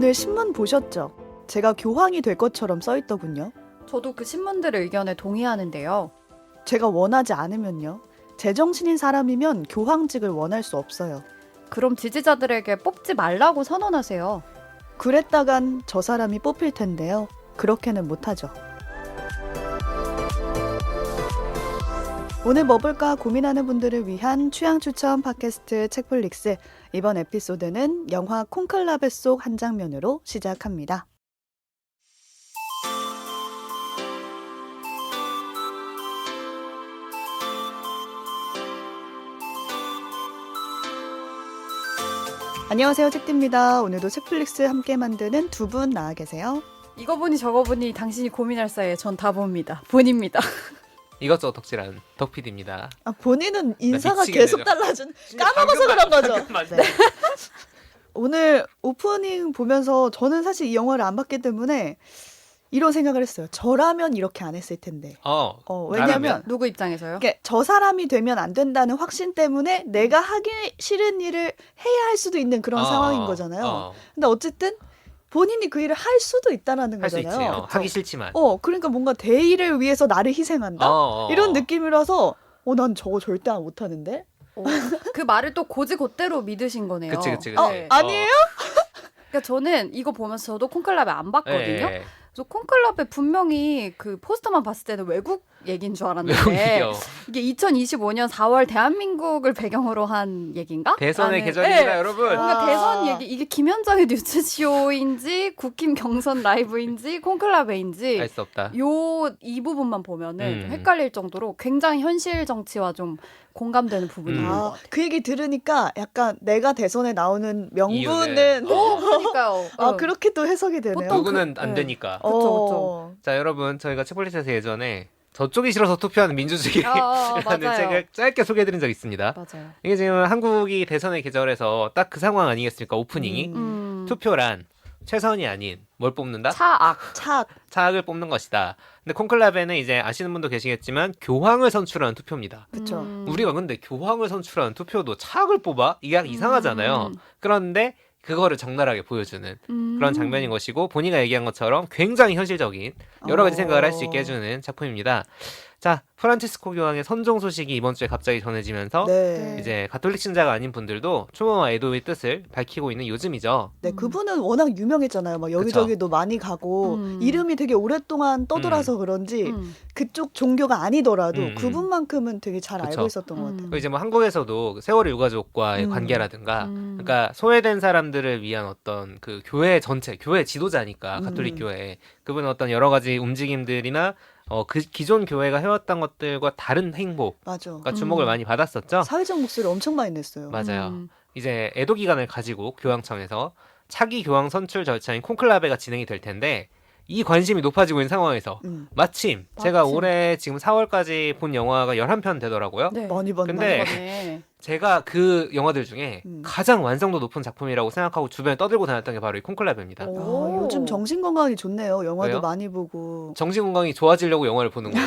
오늘 신문 보셨죠? 제가 교황이 될 것처럼 써있더군요. 저도 그 신문들의 의견에 동의하는데요. 제가 원하지 않으면요. 제정신인 사람이면 교황직을 원할 수 없어요. 그럼 지지자들에게 뽑지 말라고 선언하세요. 그랬다간 저 사람이 뽑힐 텐데요. 그렇게는 못하죠. 오늘 뭐 볼까 고민하는 분들을 위한 취향 추천 팟캐스트 책플릭스. 이번 에피소드는 영화 콘클라베 속 한 장면으로 시작합니다. 안녕하세요, 책디입니다. 오늘도 책플릭스 함께 만드는 두 분 나와 계세요. 이거 보니 저거 보니 당신이 고민할 사이에 전 다 봅니다. 본입니다. 이것저것 덕질한 덕PD입니다. 아, 본인은 인사가 미치겠네, 계속 저. 달라진 까먹어서 그런 거죠. 맞네. 네. 오늘 오프닝 보면서 저는 사실 이 영화를 안 봤기 때문에 이런 생각을 했어요. 저라면 이렇게 안 했을 텐데. 왜냐면 나라면? 누구 입장에서요? 이게 저 사람이 되면 안 된다는 확신 때문에 내가 하기 싫은 일을 해야 할 수도 있는 그런 상황인 거잖아요. 근데 어쨌든 본인이 그 일을 할 수도 있다라는 할 수 있지. 거잖아요. 하기 싫지만. 그러니까 뭔가 대의를 위해서 나를 희생한다? 이런 느낌이라서 난 저거 절대 못 하는데? 그 말을 또 고지곧대로 믿으신 거네요. 그치. 네. 아니에요? 그러니까 저는 이거 보면서 저도 콘클라베 안 봤거든요. 예. 그래서 콘클라베 분명히 그 포스터만 봤을 때는 외국 얘기인 줄 알았는데 외국이요. 이게 2025년 4월 대한민국을 배경으로 한 얘기인가? 대선의 라는- 계절입니다, 네. 여러분. 그러니까 대선 얘기 이게 김현정의 뉴스쇼인지 국힘 경선 라이브인지 콘클라베인지 알 수 없다. 이 부분만 보면은 좀 음. 헷갈릴 정도로 굉장히 현실 정치와 좀 공감되는 부분인 것 같아요. 그 얘기 들으니까 약간 내가 대선에 나오는 명분은 이유는, 그러니까요. 그렇게 또 해석이 되네요. 보통 누구는 안 네. 되니까. 그쵸. 자, 여러분, 저희가 책플릭스에서 예전에 저쪽이 싫어서 투표하는 민주주의라는 맞아요. 책을 짧게 소개해드린 적이 있습니다. 맞아요. 이게 지금 한국이 대선의 계절에서 딱 그 상황 아니겠습니까? 오프닝이. 투표란 최선이 아닌 뭘 뽑는다? 차악. 차악을 뽑는 것이다. 근데 콘클라베는 이제 아시는 분도 계시겠지만 교황을 선출하는 투표입니다. 그쵸. 우리가 근데 교황을 선출하는 투표도 차악을 뽑아? 이게 약간 이상하잖아요. 그런데 그거를 적나라하게 보여주는 그런 장면인 것이고 본이가 얘기한 것처럼 굉장히 현실적인 여러 가지 생각을 할 수 있게 해주는 작품입니다. 자, 프란치스코 교황의 선종 소식이 이번 주에 갑자기 전해지면서 네. 이제 가톨릭 신자가 아닌 분들도 추모와 애도의 뜻을 밝히고 있는 요즘이죠. 네, 그분은 워낙 유명했잖아요. 막 여기저기도 많이 가고 이름이 되게 오랫동안 떠돌아서 그런지 그쪽 종교가 아니더라도 그분만큼은 되게 잘 그쵸. 알고 있었던 것 같아요. 그리고 이제 뭐 한국에서도 세월의 유가족과의 관계라든가 그러니까 소외된 사람들을 위한 어떤 그 교회 전체, 교회 지도자니까 가톨릭 교회 그분의 어떤 여러 가지 움직임들이나 그 기존 교회가 해왔던 것들과 다른 행보가 맞아. 주목을 많이 받았었죠. 사회적 목소리 엄청 많이 냈어요. 맞아요. 이제 애도 기간을 가지고 교황청에서 차기 교황 선출 절차인 콘클라베가 진행이 될 텐데 이 관심이 높아지고 있는 상황에서 마침 제가 올해 지금 4월까지 본 영화가 11편 되더라고요. 네. 많이 봤나? 근데 네. 제가 그 영화들 중에 가장 완성도 높은 작품이라고 생각하고 주변에 떠들고 다녔던 게 바로 이 콘클라베입니다. 요즘 정신 건강이 좋네요. 영화도 왜요? 많이 보고. 정신 건강이 좋아지려고 영화를 보는 거예요.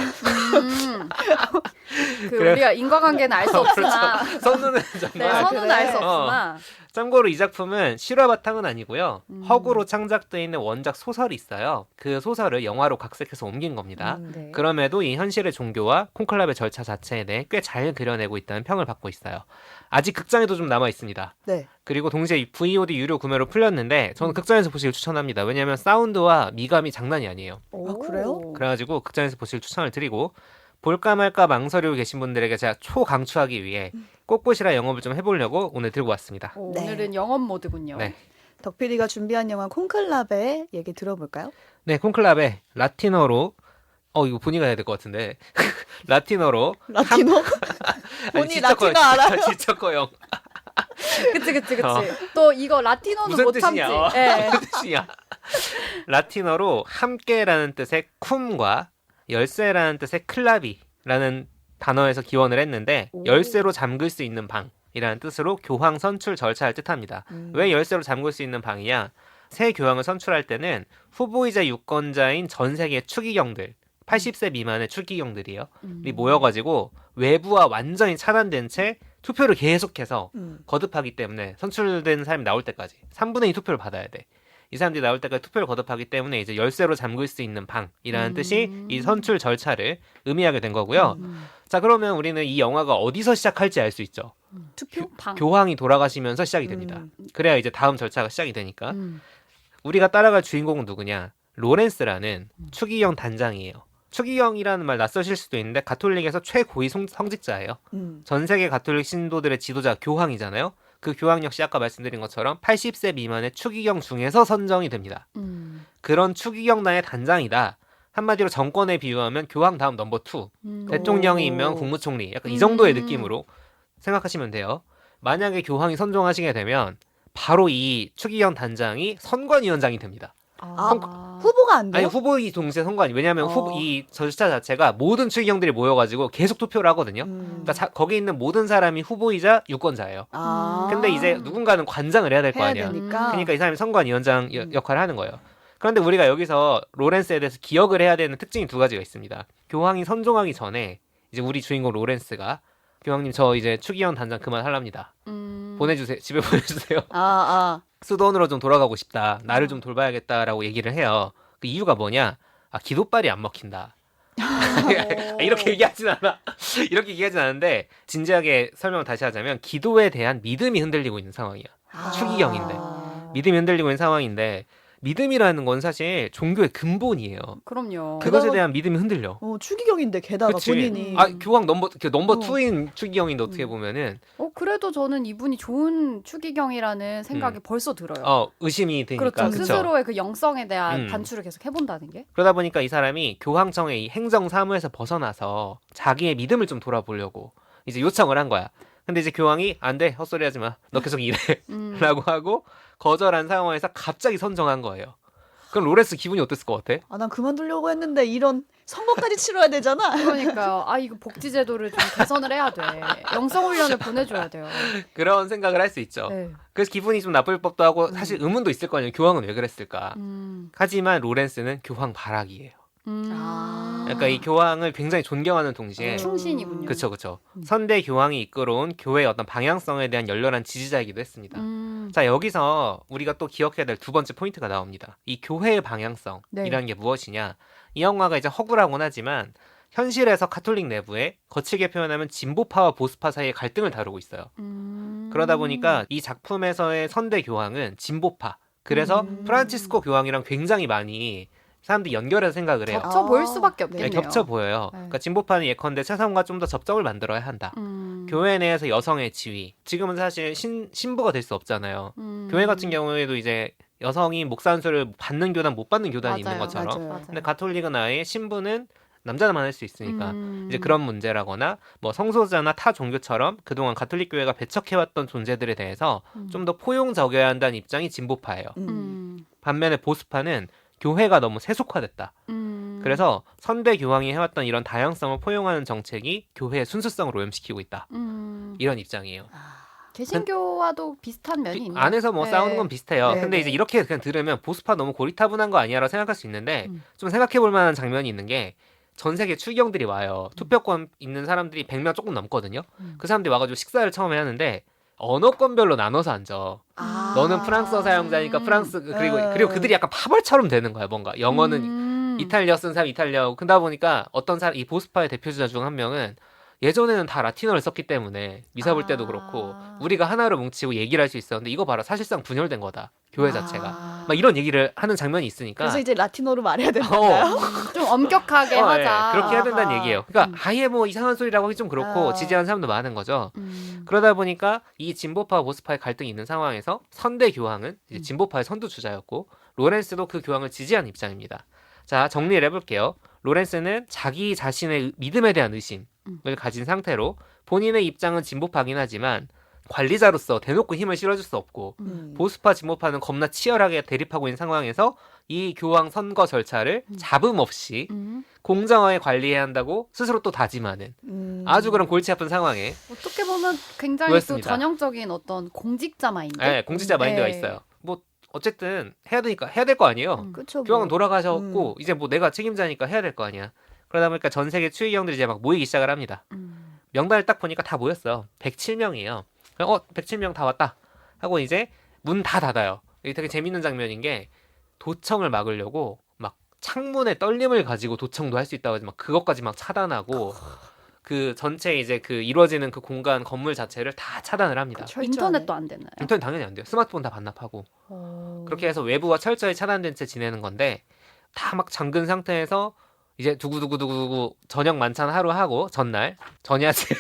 그래. 우리가 인과관계는 알 수 없으나 선우는 네, 정말 선우는 알 수 없으나 참고로 이 작품은 실화 바탕은 아니고요. 허구로 창작되어 있는 원작 소설이 있어요. 그 소설을 영화로 각색해서 옮긴 겁니다. 네. 그럼에도 이 현실의 종교와 콘클라베 절차 자체에 대해 꽤 잘 그려내고 있다는 평을 받고 있어요. 아직 극장에도 좀 남아 있습니다. 네. 그리고 동시에 VOD 유료 구매로 풀렸는데 저는 극장에서 보시길 추천합니다. 왜냐하면 사운드와 미감이 장난이 아니에요. 그래요? 그래가지고 극장에서 보시길 추천을 드리고 볼까 말까 망설이고 계신 분들에게 제가 초강추하기 위해 꼭 보시라 영업을 좀 해보려고 오늘 들고 왔습니다. 네. 오늘은 영업 모드군요. 네. 덕PD가 준비한 영화 콘클라베 얘기 들어볼까요? 네, 콘클라베 라틴어로 이거 본이가 해야 될 것 같은데 라틴어로 라틴어? 본이 라틴어 알아요? 지적거영 그치. 또 이거 라틴어는 무슨 못 참지. 뜻이냐? 네. 무슨 뜻이냐? 라틴어로 함께라는 뜻의 쿰과 열쇠라는 뜻의 클라비라는 단어에서 기원을 했는데 열쇠로 잠글 수 있는 방이라는 뜻으로 교황 선출 절차를 뜻합니다. 왜 열쇠로 잠글 수 있는 방이냐? 새 교황을 선출할 때는 후보이자 유권자인 전 세계 추기경들 80세 미만의 추기경들이요. 모여가지고 외부와 완전히 차단된 채 투표를 계속해서 거듭하기 때문에 선출된 사람이 나올 때까지 3분의 2 투표를 받아야 돼. 이 사람들이 나올 때까지 투표를 거듭하기 때문에 이제 열쇠로 잠글 수 있는 방이라는 뜻이 이 선출 절차를 의미하게 된 거고요. 자, 그러면 우리는 이 영화가 어디서 시작할지 알 수 있죠. 투표 방. 교황이 돌아가시면서 시작이 됩니다. 그래야 이제 다음 절차가 시작이 되니까. 음. 우리가 따라갈 주인공은 누구냐? 로렌스라는 추기경 단장이에요. 추기경이라는 말 낯서실 수도 있는데 가톨릭에서 최고위 성직자예요. 전 세계 가톨릭 신도들의 지도자 교황이잖아요. 그 교황 역시 아까 말씀드린 것처럼 80세 미만의 추기경 중에서 선정이 됩니다. 그런 추기경단의 단장이다. 한마디로 정권에 비유하면 교황 다음 넘버 2. 대통령이 임명한 국무총리. 약간 이 정도의 느낌으로 생각하시면 돼요. 만약에 교황이 선종하시게 되면 바로 이 추기경 단장이 선관위원장이 됩니다. 후보가 안 돼요? 아니 후보이 동시에 선관위. 왜냐하면 이 절차 자체가 모든 추기경들이 모여가지고 계속 투표를 하거든요. 그러니까 거기 있는 모든 사람이 후보이자 유권자예요. 근데 이제 누군가는 관장을 해야 될 거 아니야. 되니까. 그러니까 이 사람이 선관위원장 역할을 하는 거예요. 그런데 우리가 여기서 로렌스에 대해서 기억을 해야 되는 특징이 두 가지가 있습니다. 교황이 선종하기 전에 이제 우리 주인공 로렌스가 교황님 저 이제 추기경 단장 그만하랍니다. 보내주세요. 집에 보내주세요. 수도원으로 좀 돌아가고 싶다. 나를 좀 돌봐야겠다라고 얘기를 해요. 그 이유가 뭐냐? 기도빨이 안 먹힌다. 이렇게 얘기하진 않아. 이렇게 얘기하진 않은데 진지하게 설명을 다시 하자면 기도에 대한 믿음이 흔들리고 있는 상황이야. 추기경인데. 믿음이 흔들리고 있는 상황인데 믿음이라는 건 사실 종교의 근본이에요. 그럼요. 그것에 대한 믿음이 흔들려. 추기경인데 게다가 그치? 본인이. 교황 넘버 2인 추기경인데 어떻게 보면은 그래도 저는 이분이 좋은 추기경이라는 생각이 벌써 들어요. 의심이 되니까. 그렇죠. 그쵸? 스스로의 그 영성에 대한 반추를 계속 해본다는 게. 그러다 보니까 이 사람이 교황청의 이 행정 사무에서 벗어나서 자기의 믿음을 좀 돌아보려고 이제 요청을 한 거야. 근데 이제 교황이 안 돼, 헛소리 하지 마. 너 계속 일해. 라고 하고 거절한 상황에서 갑자기 선정한 거예요. 그럼 로렌스 기분이 어땠을 것 같아? 난 그만두려고 했는데 이런 선거까지 치러야 되잖아. 그러니까요. 이거 복지 제도를 좀 개선을 해야 돼. 영성 훈련을 보내줘야 돼요. 그런 생각을 할 수 있죠. 네. 그래서 기분이 좀 나쁠 법도 하고 사실 의문도 있을 거 아니에요. 교황은 왜 그랬을까? 하지만 로렌스는 교황 발악이에요. 그러니까 이 교황을 굉장히 존경하는 동시에 충신이군요. 그쵸. 선대 교황이 이끌어온 교회의 어떤 방향성에 대한 열렬한 지지자이기도 했습니다. 자, 여기서 우리가 또 기억해야 될 두 번째 포인트가 나옵니다. 이 교회의 방향성이라는 게 무엇이냐? 이 영화가 이제 허구라고는 하지만 현실에서 가톨릭 내부에 거칠게 표현하면 진보파와 보수파 사이의 갈등을 다루고 있어요. 그러다 보니까 이 작품에서의 선대 교황은 진보파. 그래서 프란치스코 교황이랑 굉장히 많이 사람들이 연결해서 생각을 해요. 겹쳐 보일 수밖에 없겠네요. 겹쳐 보여요. 네. 그러니까 진보파는 예컨대 세상과 좀 더 접점을 만들어야 한다. 교회 내에서 여성의 지위. 지금은 사실 신부가 될 수 없잖아요. 교회 같은 경우에도 이제 여성이 목사 안수를 받는 교단 못 받는 교단이 있는 것처럼. 맞아요. 근데 가톨릭은 아예 신부는 남자만 할 수 있으니까 이제 그런 문제라거나 뭐 성소자나 타 종교처럼 그동안 가톨릭 교회가 배척해왔던 존재들에 대해서 좀 더 포용적여야 한다는 입장이 진보파예요. 반면에 보수파는 교회가 너무 세속화됐다. 그래서 선대 교황이 해왔던 이런 다양성을 포용하는 정책이 교회의 순수성을 오염시키고 있다. 이런 입장이에요. 개신교와도 비슷한 면이 있네요. 안에서 뭐 네. 싸우는 건 비슷해요. 네, 근데 네. 이제 이렇게 그냥 들으면 보수파 너무 고리타분한 거 아니야라고 생각할 수 있는데 좀 생각해볼 만한 장면이 있는 게 전 세계 추기경들이 와요. 투표권 있는 사람들이 100명 조금 넘거든요. 그 사람들이 와가지고 식사를 처음에 하는데 언어권별로 나눠서 앉아. 너는 프랑스어 사용자니까 프랑스 그리고 그들이 약간 파벌처럼 되는 거야. 뭔가 영어는 이탈리아 쓴 사람 이탈리아고 그러다 보니까 어떤 사람 이 보수파의 대표주자 중 한 명은 예전에는 다 라틴어를 썼기 때문에 미사 볼 때도 그렇고 우리가 하나로 뭉치고 얘기를 할 수 있었는데 이거 봐라 사실상 분열된 거다 교회 자체가 막 이런 얘기를 하는 장면이 있으니까 그래서 이제 라틴어로 말해야 된다요. 좀 엄격하게 하자. 그렇게 해야 된다는 아하. 얘기예요. 그러니까 아예 뭐 이상한 소리라고 하기 좀 그렇고 지지하는 사람도 많은 거죠. 그러다 보니까 이 진보파와 보수파의 갈등이 있는 상황에서 선대 교황은 이제 진보파의 선두주자였고 로렌스도 그 교황을 지지한 입장입니다. 자, 정리를 해볼게요. 로렌스는 자기 자신의 믿음에 대한 의심을 가진 상태로 본인의 입장은 진보파긴 하지만 관리자로서 대놓고 힘을 실어줄 수 없고 보수파 진보파는 겁나 치열하게 대립하고 있는 상황에서 이 교황 선거 절차를 잡음 없이 공정하게 관리해야 한다고 스스로 또 다짐하는 아주 그런 골치 아픈 상황에 어떻게 보면 굉장히 놓였습니다. 또 전형적인 어떤 공직자 마인드. 네, 공직자 마인드가 네. 있어요. 뭐 어쨌든 해야 되니까 해야 될 거 아니에요. 그렇죠. 교황은 돌아가셨고 이제 뭐 내가 책임자니까 해야 될 거 아니야. 그러다 보니까 전 세계 추기경들이 이제 막 모이기 시작을 합니다. 명단을 딱 보니까 다 모였어요. 107명이에요. 107명 다 왔다 하고 이제 문 다 닫아요. 이게 되게 재밌는 장면인 게 도청을 막으려고 막 창문에 떨림을 가지고 도청도 할 수 있다고 해서 막 그것까지 막 차단하고 그 전체 이제 그 이루어지는 그 공간 건물 자체를 다 차단을 합니다. 인터넷도 안 되나요? 인터넷 당연히 안 돼요. 스마트폰 다 반납하고 오. 그렇게 해서 외부와 철저히 차단된 채 지내는 건데 다 막 잠근 상태에서 이제 두구두구두구 저녁 만찬 하루 하고 전날 전야제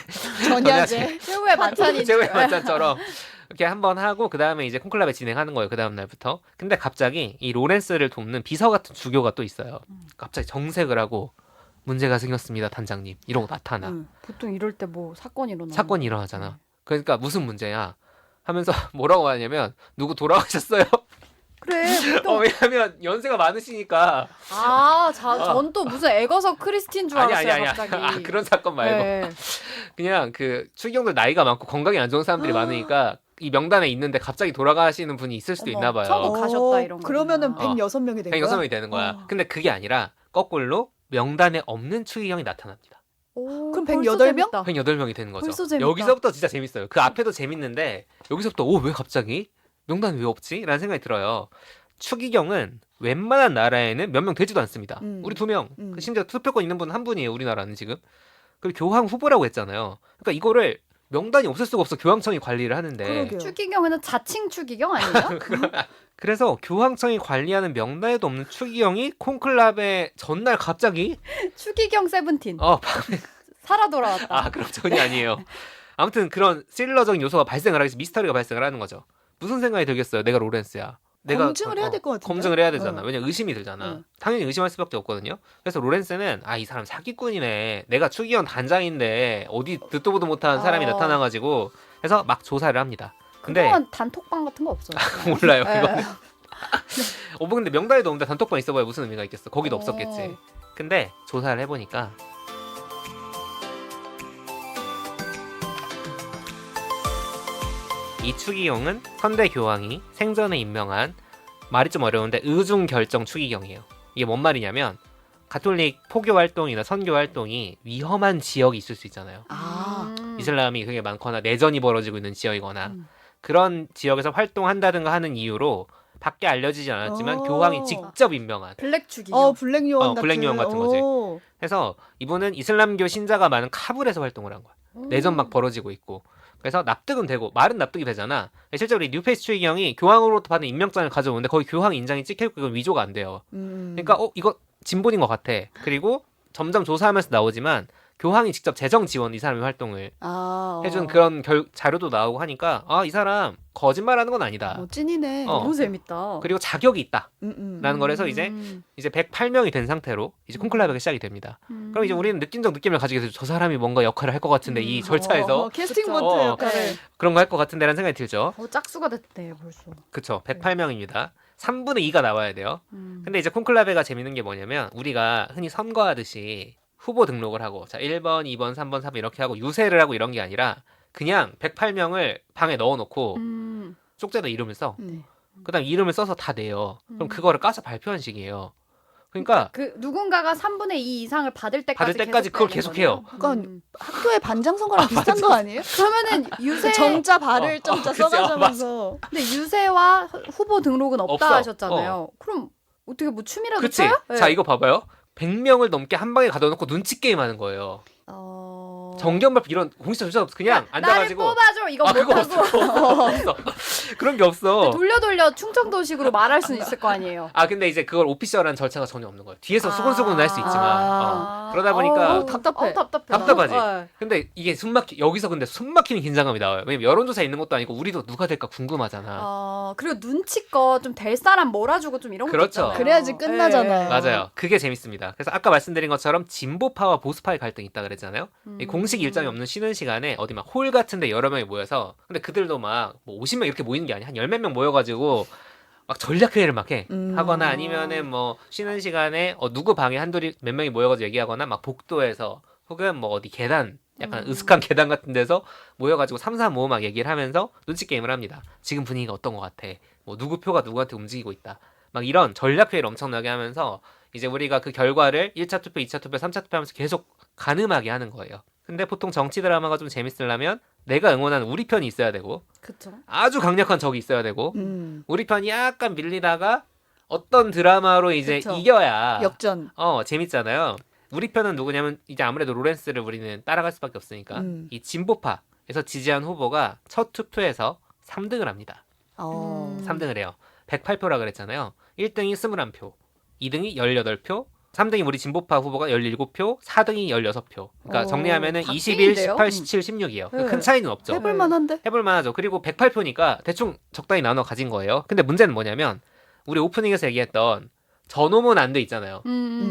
전야제. 최후의 만찬이 최후의 만찬처럼 이렇게 한번 하고 그 다음에 이제 콘클라베 진행하는 거예요. 그 다음 날부터. 근데 갑자기 이 로렌스를 돕는 비서 같은 주교가 또 있어요. 갑자기 정색을 하고 문제가 생겼습니다, 단장님. 이러고 나타나. 보통 이럴 때 뭐 사건이 일어나. 사건이 일어나잖아. 그러니까 무슨 문제야? 하면서 뭐라고 하냐면 누구 돌아가셨어요? 그래. 보통 왜냐면 연세가 많으시니까. 전 또 무슨 애거서 크리스틴 줄 알았어요, 갑자기. 그런 사건 말고. 네. 그냥 그 추기경들 나이가 많고 건강이 안 좋은 사람들이 많으니까 이 명단에 있는데 갑자기 돌아가시는 분이 있을 수도 있나 봐요. 처음 가셨다 이런 거. 그러면은 106명이 된 거야? 106명이 되는 거야. 근데 그게 아니라 거꾸로 명단에 없는 추기경이 나타납니다. 그럼 108명? 108명이 되는 거죠. 벌써 재밌다. 여기서부터 진짜 재밌어요. 그 앞에도 재밌는데 여기서부터 왜 갑자기? 명단이 왜 없지? 라는 생각이 들어요. 추기경은 웬만한 나라에는 몇 명 되지도 않습니다. 우리 2명. 심지어 투표권 있는 분 한 분이에요. 우리나라는 지금. 그리고 교황 후보라고 했잖아요. 그러니까 이거를 명단이 없을 수가 없어. 교황청이 관리를 하는데. 그러게요. 추기경은 자칭 추기경 아니에요? 그래서 교황청이 관리하는 명단에도 없는 추기경이 콘클라베 전날 갑자기 추기경 세븐틴. 밤에 살아 돌아왔다. 그럼 전혀 아니에요. 아무튼 그런 스릴러적인 요소가 발생을 하기 위해서 미스터리가 발생을 하는 거죠. 무슨 생각이 들겠어요? 내가 로렌스야. 내가 검증을 해야 될 것 같은데. 검증을 해야 되잖아. 왜냐면 의심이 들잖아. 당연히 의심할 수밖에 없거든요. 그래서 로렌스는 이 사람 사기꾼이네. 내가 추기경 단장인데 어디 듣도 보도 못한 사람이 나타나가지고 해서 막 조사를 합니다. 근데 그동안 단톡방 같은 거 없어요. 몰라요. 이거는. 근데 명단에도 없는데 단톡방 있어봐야 무슨 의미가 있겠어. 거기도 없었겠지. 근데 조사를 해보니까 이 추기경은 현대 교황이 생전에 임명한 말이 좀 어려운데 의중 결정 추기경이에요. 이게 뭔 말이냐면 가톨릭 포교 활동이나 선교 활동이 위험한 지역이 있을 수 있잖아요. 이슬람이 되게 많거나 내전이 벌어지고 있는 지역이거나 그런 지역에서 활동한다든가 하는 이유로 밖에 알려지지 않았지만 교황이 직접 임명한 블랙 추기경. 블랙 요원 같은. 블랙 요원 같은 거지. 그래서 이분은 이슬람교 신자가 많은 카불에서 활동을 한 거야. 내전 막 벌어지고 있고. 그래서 납득은 되고 말은 납득이 되잖아. 실제로 이 뉴페이스 추기경이 교황으로부터 받은 임명장을 가져오는데 거기 교황 인장이 찍혀있고 이건 위조가 안 돼요. 그러니까 이거 진본인 것 같아. 그리고 점점 조사하면서 나오지만 교황이 직접 재정 지원 이 사람의 활동을 해준 그런 자료도 나오고 하니까 이 사람 거짓말하는 건 아니다. 찐이네. 너무 재밌다. 그리고 자격이 있다라는 거라서 이제 108명이 된 상태로 이제 콘클라베가 시작이 됩니다. 그럼 이제 우리는 느낌적 느낌을 가지게 돼서 저 사람이 뭔가 역할을 할 것 같은데 이 절차에서 캐스팅 그쵸. 보트 역할을. 그런 거 할 것 같은데라는 생각이 들죠. 짝수가 됐대 벌써. 그쵸. 108명입니다. 3분의 2가 나와야 돼요. 근데 이제 콘클라베가 재밌는 게 뭐냐면 우리가 흔히 선거하듯이 후보 등록을 하고 1번, 2번, 3번, 4번 이렇게 하고 유세를 하고 이런 게 아니라 그냥 108명을 방에 넣어놓고 쪽지에다 이름을 써. 그다음 이름을 써서 다 내요. 그럼 그거를 까서 발표한 식이에요. 그러니까 그 누군가가 3분의 2 이상을 받을 때까지 그걸 계속해요. 그건 학교의 반장 선거랑 비슷한 거 아니에요? 그러면은 유세 정자 발을 정자 그치, 써가면서. 근데 유세와 후보 등록은 없다 없어. 하셨잖아요. 그럼 어떻게 뭐 춤이라도 그치? 춰요? 자 이거 봐봐요. 100명을 넘게 한 방에 가둬놓고 눈치 게임 하는 거예요. 정견발표 이런 공식적 조차 없어. 그냥 앉아가지고 나를 뽑아줘 이거 그거 못하고 없어. 그런 게 없어. 돌려 충청도식으로 말할 수는 있을 거 아니에요. 근데 이제 그걸 오피셜한 절차가 전혀 없는 거예요. 뒤에서 수근수근 할 수 있지만 그러다 보니까 답답해. 답답하지. 근데 이게 여기서 근데 숨막히는 긴장감이 나와요. 왜냐면 여론조사 있는 것도 아니고 우리도 누가 될까 궁금하잖아. 그리고 눈치껏 좀 될 사람 몰아주고 좀 이런 거 그렇죠. 있잖아요. 그래야지 끝나잖아요. 맞아요. 그게 재밌습니다. 그래서 아까 말씀드린 것처럼 진보파와 보수파의 갈등이 있다 그랬잖아요. 이 공식 일정이 없는 쉬는 시간에 어디 막 홀 같은데 여러 명이 모여서 근데 그들도 막 뭐 50명 이렇게 모이는 게 아니야. 한 10몇 명 모여가지고 막 전략 회의를 막 해. 하거나 아니면은 뭐 쉬는 시간에 누구 방에 한둘이 몇 명이 모여가지고 얘기하거나 막 복도에서 혹은 뭐 어디 계단 약간 으슥한 계단 같은 데서 모여가지고 3-4-5 막 얘기를 하면서 눈치 게임을 합니다. 지금 분위기가 어떤 것 같아. 뭐 누구 표가 누구한테 움직이고 있다. 막 이런 전략 회의를 엄청나게 하면서 이제 우리가 그 결과를 1차 투표, 2차 투표, 3차 투표 하면서 계속 가늠하게 하는 거예요. 근데 보통 정치 드라마가 좀 재밌으려면 내가 응원하는 우리 편이 있어야 되고 그쵸. 아주 강력한 적이 있어야 되고 우리 편이 약간 밀리다가 어떤 드라마로 이제 그쵸. 이겨야 역전. 재밌잖아요. 우리 편은 누구냐면 이제 아무래도 로렌스를 우리는 따라갈 수밖에 없으니까 이 진보파에서 지지한 후보가 첫 투표에서 3등을 합니다. 3등을 해요. 108표라 그랬잖아요. 1등이 21표, 2등이 18표, 3등이 우리 진보파 후보가 17표, 4등이 16표. 그러니까 정리하면은 21, 박빙인데요? 18, 17, 16이에요. 네. 큰 차이는 없죠. 해볼만한데? 해볼만하죠. 그리고 108표니까 대충 적당히 나눠 가진 거예요. 근데 문제는 뭐냐면 우리 오프닝에서 얘기했던 저놈은 안 돼 있잖아요.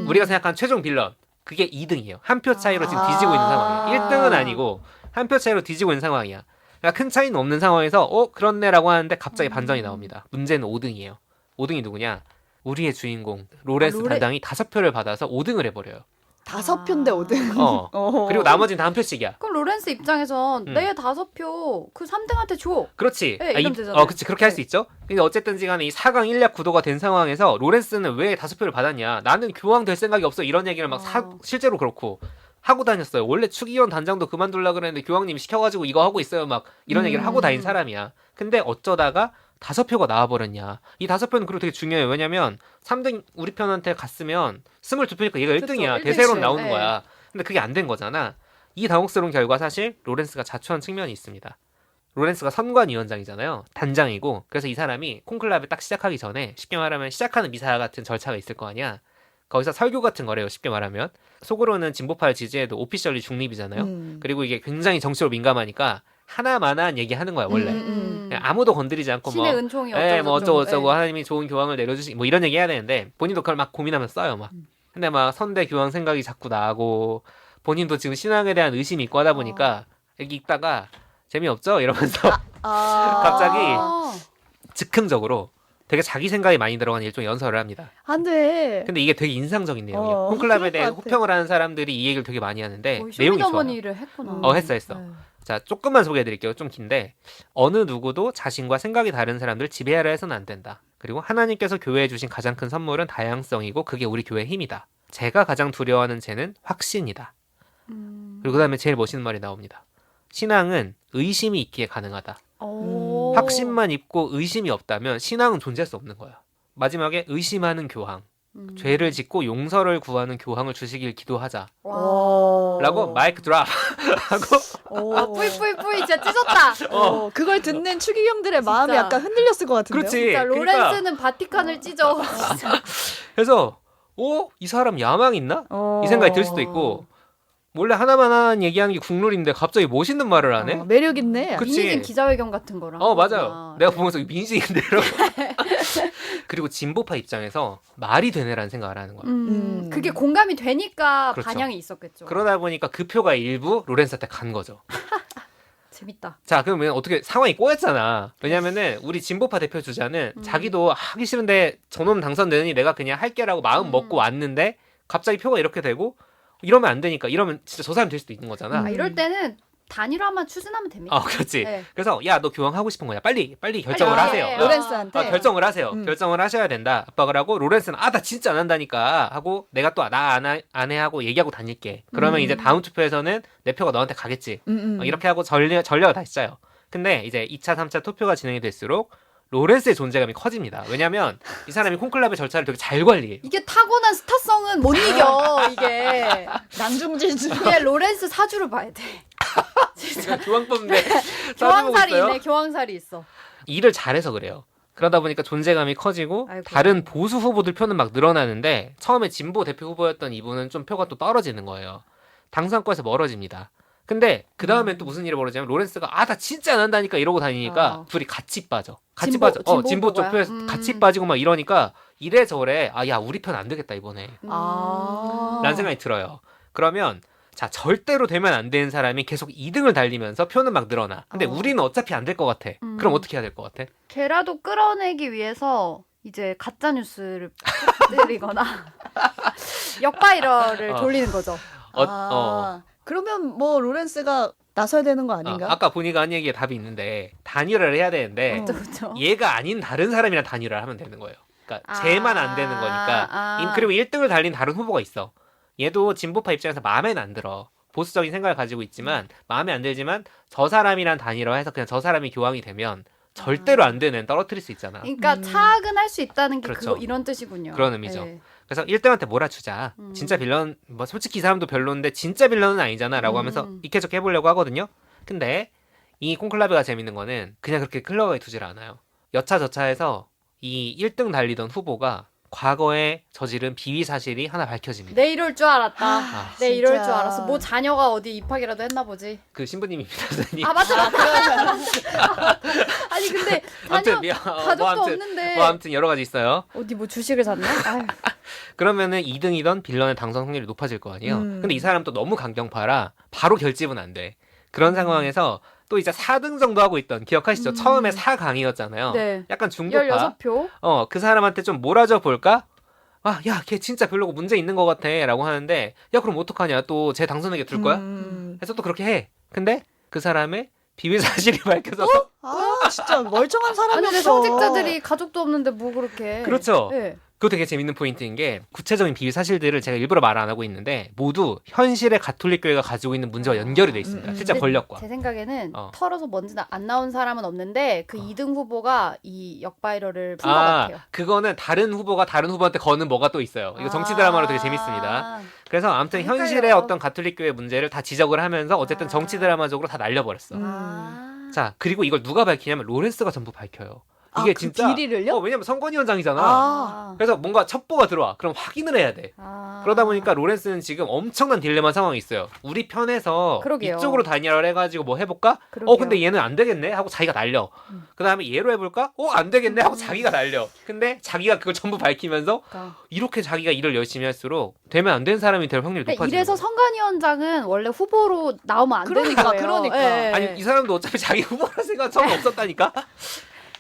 우리가 생각한 최종 빌런 그게 2등이에요. 한 표 차이로 지금 뒤지고 있는 상황이에요. 1등은 아니고 한 표 차이로 뒤지고 있는 상황이야. 그러니까 큰 차이는 없는 상황에서 그렇네라고 하는데 갑자기 반전이 나옵니다. 문제는 5등이에요. 5등이 누구냐? 우리의 주인공 로렌스 단장이 5표를 받아서 5등을 해버려요. 5표인데 5등. 그리고 나머지는 다 한 표씩이야. 그럼 로렌스 입장에선 내 5표 그 3등한테 줘. 그렇지. 네, 이러면 되잖아요. 그렇지. 그렇게 할 수 있죠. 근데 어쨌든지 간에 이 4강 1략 구도가 된 상황에서 로렌스는 왜 5표를 받았냐. 나는 교황 될 생각이 없어. 이런 얘기를 막 실제로 그렇고 하고 다녔어요. 원래 추기현 단장도 그만둘라 그랬는데 교황님이 시켜가지고 이거 하고 있어요. 막 이런 얘기를 하고 다닌 사람이야. 근데 어쩌다가 5표가 나와버렸냐. 이 5표는 그리고 되게 중요해요. 왜냐면 3등 우리 편한테 갔으면 22표니까 얘가 1등이야. 대세로 나오는 네. 거야. 근데 그게 안 된 거잖아. 이 당혹스러운 결과 사실 로렌스가 자초한 측면이 있습니다. 로렌스가 선관위원장이잖아요. 단장이고. 그래서 이 사람이 콘클라베 딱 시작하기 전에 쉽게 말하면 시작하는 미사 같은 절차가 있을 거 아니야. 거기서 설교 같은 거래요. 쉽게 말하면. 속으로는 진보파를 지지해도 오피셜리 중립이잖아요. 그리고 이게 굉장히 정치로 민감하니까 하나만한 얘기하는 거야 원래. 그냥 아무도 건드리지 않고 신의 뭐 은총이 뭐 어쩌고 저쩌고 네. 하나님이 좋은 교황을 내려주시 뭐 이런 얘기 해야 되는데 본인도 그걸 막 고민하면서 써요 막. 근데 막 선대 교황 생각이 자꾸 나고 본인도 지금 신앙에 대한 의심이 있고 하다 보니까 여기 읽다가 재미없죠 이러면서 갑자기 즉흥적으로 되게 자기 생각이 많이 들어가는 일종의 연설을 합니다. 안 돼. 근데 이게 되게 인상적인 내용이에요. 콘클라베에 대해 그럴 것 같아. 호평을 하는 사람들이 이 얘기를 되게 많이 하는데 내용이 좋아요. 쇼미더머니를 했구나. 했어. 네. 자, 조금만 소개해드릴게요. 좀 긴데 어느 누구도 자신과 생각이 다른 사람들 지배하려 해서는 안 된다. 그리고 하나님께서 교회에 주신 가장 큰 선물은 다양성이고 그게 우리 교회의 힘이다. 제가 가장 두려워하는 죄는 확신이다. 그리고 그 다음에 제일 멋있는 말이 나옵니다. 신앙은 의심이 있기에 가능하다. 확신만 있고 의심이 없다면 신앙은 존재할 수 없는 거야. 마지막에 의심하는 교황. 죄를 짓고 용서를 구하는 교황을 주시길 기도하자. 라고 마이크 드랍 하고 뿌이 진짜 찢었다. 그걸 듣는 추기경들의 마음이 진짜. 약간 흔들렸을 것 같은데요. 그렇지. 진짜 그러니까 로렌스는 바티칸을 찢어. 그래서 이 사람 야망 있나? 이 생각이 들 수도 있고 원래 하나만 얘기하는 게 국룰인데 갑자기 멋있는 말을 하네? 매력 있네. 그치. 민희진 기자회견 같은 거랑. 맞아요. 내가 보면서 민식인데 이러고. 그리고 진보파 입장에서 말이 되네라는 생각을 하는 거야. 그게 공감이 되니까 그렇죠. 반향이 있었겠죠. 그러다 보니까 그 표가 일부 로렌스한테 간 거죠. 재밌다. 자, 그러면 어떻게 상황이 꼬였잖아. 왜냐면은 우리 진보파 대표 주자는 자기도 하기 싫은데 저놈 당선되느니 내가 그냥 할게라고 마음 먹고 왔는데 갑자기 표가 이렇게 되고 이러면 안 되니까 이러면 진짜 저 사람 될 수도 있는 거잖아. 이럴 때는 단일화만 추진하면 됩니다. 그렇지. 네. 그래서 야, 너 교황 하고 싶은 거야. 빨리 결정을 빨리 하세요. 해. 로렌스한테. 결정을 하세요. 결정을 하셔야 된다. 압박을 하고 로렌스는 나 진짜 안 한다니까 하고 내가 또 나 안 해 하고 얘기하고 다닐게. 그러면 이제 다음 투표에서는 내 표가 너한테 가겠지. 이렇게 하고 전략을 다시 짜요. 근데 이제 2차, 3차 투표가 진행이 될수록 로렌스의 존재감이 커집니다. 왜냐면 이 사람이 콘클라베 절차를 되게 잘 관리해요. 이게 타고난 스타성은 못 이겨. 이게 낭중지주. 그냥 로렌스 사주를 봐야 돼. 진짜 교황 뽑는데 교황살이 있네. 교황살이 있어. 일을 잘해서 그래요. 그러다 보니까 존재감이 커지고 아이고. 다른 보수 후보들 표는 막 늘어나는데 처음에 진보 대표 후보였던 이분은 좀 표가 또 떨어지는 거예요. 당선권에서 멀어집니다. 근데 그 다음엔 또 무슨 일이 벌어지냐면 로렌스가 나 진짜 안 한다니까 이러고 다니니까 둘이 같이 빠져. 진보 쪽 표에서 같이 빠지고 막 이러니까 이래저래 야 우리 편 안 되겠다 이번에 라는 생각이 들어요. 그러면 자 절대로 되면 안 되는 사람이 계속 2등을 달리면서 표는 막 늘어나. 근데 우리는 어차피 안 될 것 같아. 그럼 어떻게 해야 될 것 같아? 걔라도 끌어내기 위해서 이제 가짜 뉴스를 뿌리거나 역바이럴을 돌리는 거죠. 그러면 뭐 로렌스가 나서야 되는 거 아닌가? 아까 보니까 한 얘기에 답이 있는데 단일화를 해야 되는데 그렇죠. 얘가 아닌 다른 사람이랑 단일화를 하면 되는 거예요. 그러니까 쟤만 안 되는 거니까. 그리고 1등을 달린 다른 후보가 있어. 얘도 진보파 입장에서 마음에는 안 들어. 보수적인 생각을 가지고 있지만 마음에 안 들지만 저 사람이란 단일화해서 그냥 저 사람이 교황이 되면 절대로 안 되는 떨어뜨릴 수 있잖아. 그러니까 차근할 수 있다는 게 그렇죠. 이런 뜻이군요. 그런 의미죠. 네. 그래서 1등한테 몰아주자. 진짜 빌런 뭐 솔직히 이 사람도 별론데 진짜 빌런은 아니잖아 라고 하면서 있게 좋게 해보려고 하거든요. 근데 이 콘클라베가 재밌는 거는 그냥 그렇게 흘러가 두질 않아요. 여차저차해서 이 1등 달리던 후보가 과거에 저지른 비위 사실이 하나 밝혀집니다. 내 이럴 줄 알았다. 아, 내 이럴 진짜. 줄 알았어. 뭐 자녀가 어디 입학이라도 했나 보지. 그 신부님입니다, 선생님. 아 맞다. 아니 근데 자녀 가족도 없는데 아무튼 여러 가지 있어요. 어디 뭐 주식을 샀나? 아유. 그러면은 2등이던 빌런의 당선 확률이 높아질 거 아니에요. 근데 이 사람 또 너무 강경파라 바로 결집은 안 돼. 그런 상황에서 또 이제 4등 정도 하고 있던 기억하시죠? 처음에 4강이었잖아요. 네. 약간 중도파. 16표. 그 사람한테 좀 몰아줘 볼까? 아, 야, 걔 진짜 별로고 문제 있는 것 같아. 라고 하는데, 야, 그럼 어떡하냐? 또 쟤 당선에게 둘 거야? 해서 또 그렇게 해. 근데 그 사람의 비밀 사실이 밝혀져서. 아, 진짜 멀쩡한 아니 사람이었어. 근데 성직자들이 가족도 없는데 뭐 그렇게. 그렇죠. 네. 그거 되게 재밌는 포인트인 게 구체적인 비밀 사실들을 제가 일부러 말 안 하고 있는데 모두 현실의 가톨릭 교회가 가지고 있는 문제와 연결이 돼 있습니다. 실제 근데 권력과. 제 생각에는 어. 털어서 먼지 안 나온 사람은 없는데 그 2등 후보가 이 역바이럴을 푼 것 아, 같아요. 그거는 다른 후보가 다른 후보한테 거는 뭐가 또 있어요. 이거 정치 드라마로 되게 재밌습니다. 그래서 아무튼 헷갈려요. 현실의 어떤 가톨릭 교회 문제를 다 지적을 하면서 어쨌든 아. 정치 드라마적으로 다 날려버렸어. 자, 그리고 이걸 누가 밝히냐면 로렌스가 전부 밝혀요. 이게 그 진짜 비리를요? 왜냐면 선관위원장이잖아. 아. 그래서 뭔가 첩보가 들어와. 그럼 확인을 해야 돼. 그러다 보니까 로렌스는 지금 엄청난 딜레마 상황이 있어요. 우리 편에서 그러게요. 이쪽으로 단일화를 해가지고 뭐 해볼까? 그러게요. 근데 얘는 안 되겠네 하고 자기가 날려. 그 다음에 얘로 해볼까? 안 되겠네 하고 자기가 날려. 근데 자기가 그걸 전부 밝히면서 그러니까. 이렇게 자기가 일을 열심히 할수록 되면 안 되는 사람이 될 확률이 그러니까 높아지는 이래서 거예요. 선관위원장은 원래 후보로 나오면 안 그러니까, 되는 거예요. 그러니까. 예, 예. 아니 이 사람도 어차피 자기 후보라 생각 처음 없었다니까.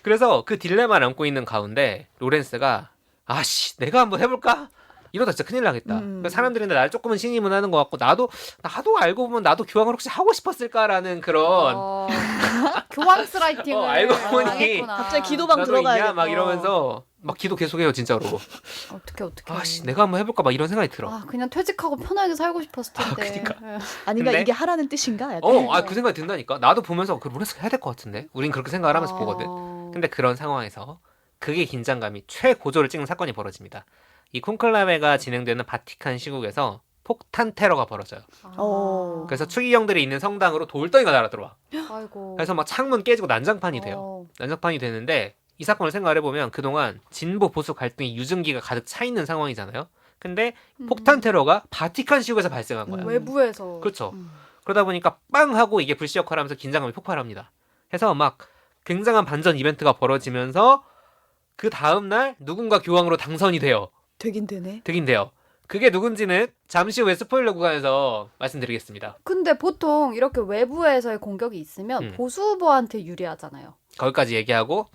그래서 그 딜레마를 안고 있는 가운데 로렌스가 아씨 내가 한번 해볼까? 이러다 진짜 큰일 나겠다. 그래서 사람들이 날 조금은 신임은 하는 것 같고 나도 알고 보면 나도 교황을 혹시 하고 싶었을까라는 그런 교황스 라이팅을 알고 보니 당했구나. 갑자기 기도방 나도 있냐 들어가야겠다. 막 이러면서 막 기도 계속해요 진짜로. 어떻게 아씨 내가 한번 해볼까 막 이런 생각이 들어. 그냥 퇴직하고 편하게 살고 싶었을 텐데. 그러니까. 아닌가 근데- 이게 하라는 뜻인가? 약간. 그 생각이 든다니까. 나도 보면서 그 로렌스가 해야 될 것 같은데. 우린 그렇게 생각을 하면서 보거든. 근데 그런 상황에서 극의 긴장감이 최고조를 찍는 사건이 벌어집니다. 이 콘클라베가 진행되는 바티칸 시국에서 폭탄 테러가 벌어져요. 그래서 추기경들이 있는 성당으로 돌덩이가 날아들어와. 아이고. 그래서 막 창문 깨지고 난장판이 돼요. 난장판이 되는데 이 사건을 생각을 해보면 그동안 진보 보수 갈등이 유증기가 가득 차 있는 상황이잖아요. 근데 폭탄 테러가 바티칸 시국에서 발생한 거야. 외부에서. 그렇죠. 그러다 보니까 빵 하고 이게 불시 역할하면서 긴장감이 폭발합니다. 해서 막 굉장한 반전 이벤트가 벌어지면서 그 다음 날 누군가 교황으로 당선이 돼요. 되긴 되네. 그게 누군지는 잠시 후에 스포일러 구간에서 말씀드리겠습니다. 근데 보통 이렇게 외부에서의 공격이 있으면 보수 후보한테 유리하잖아요. 거기까지 얘기하고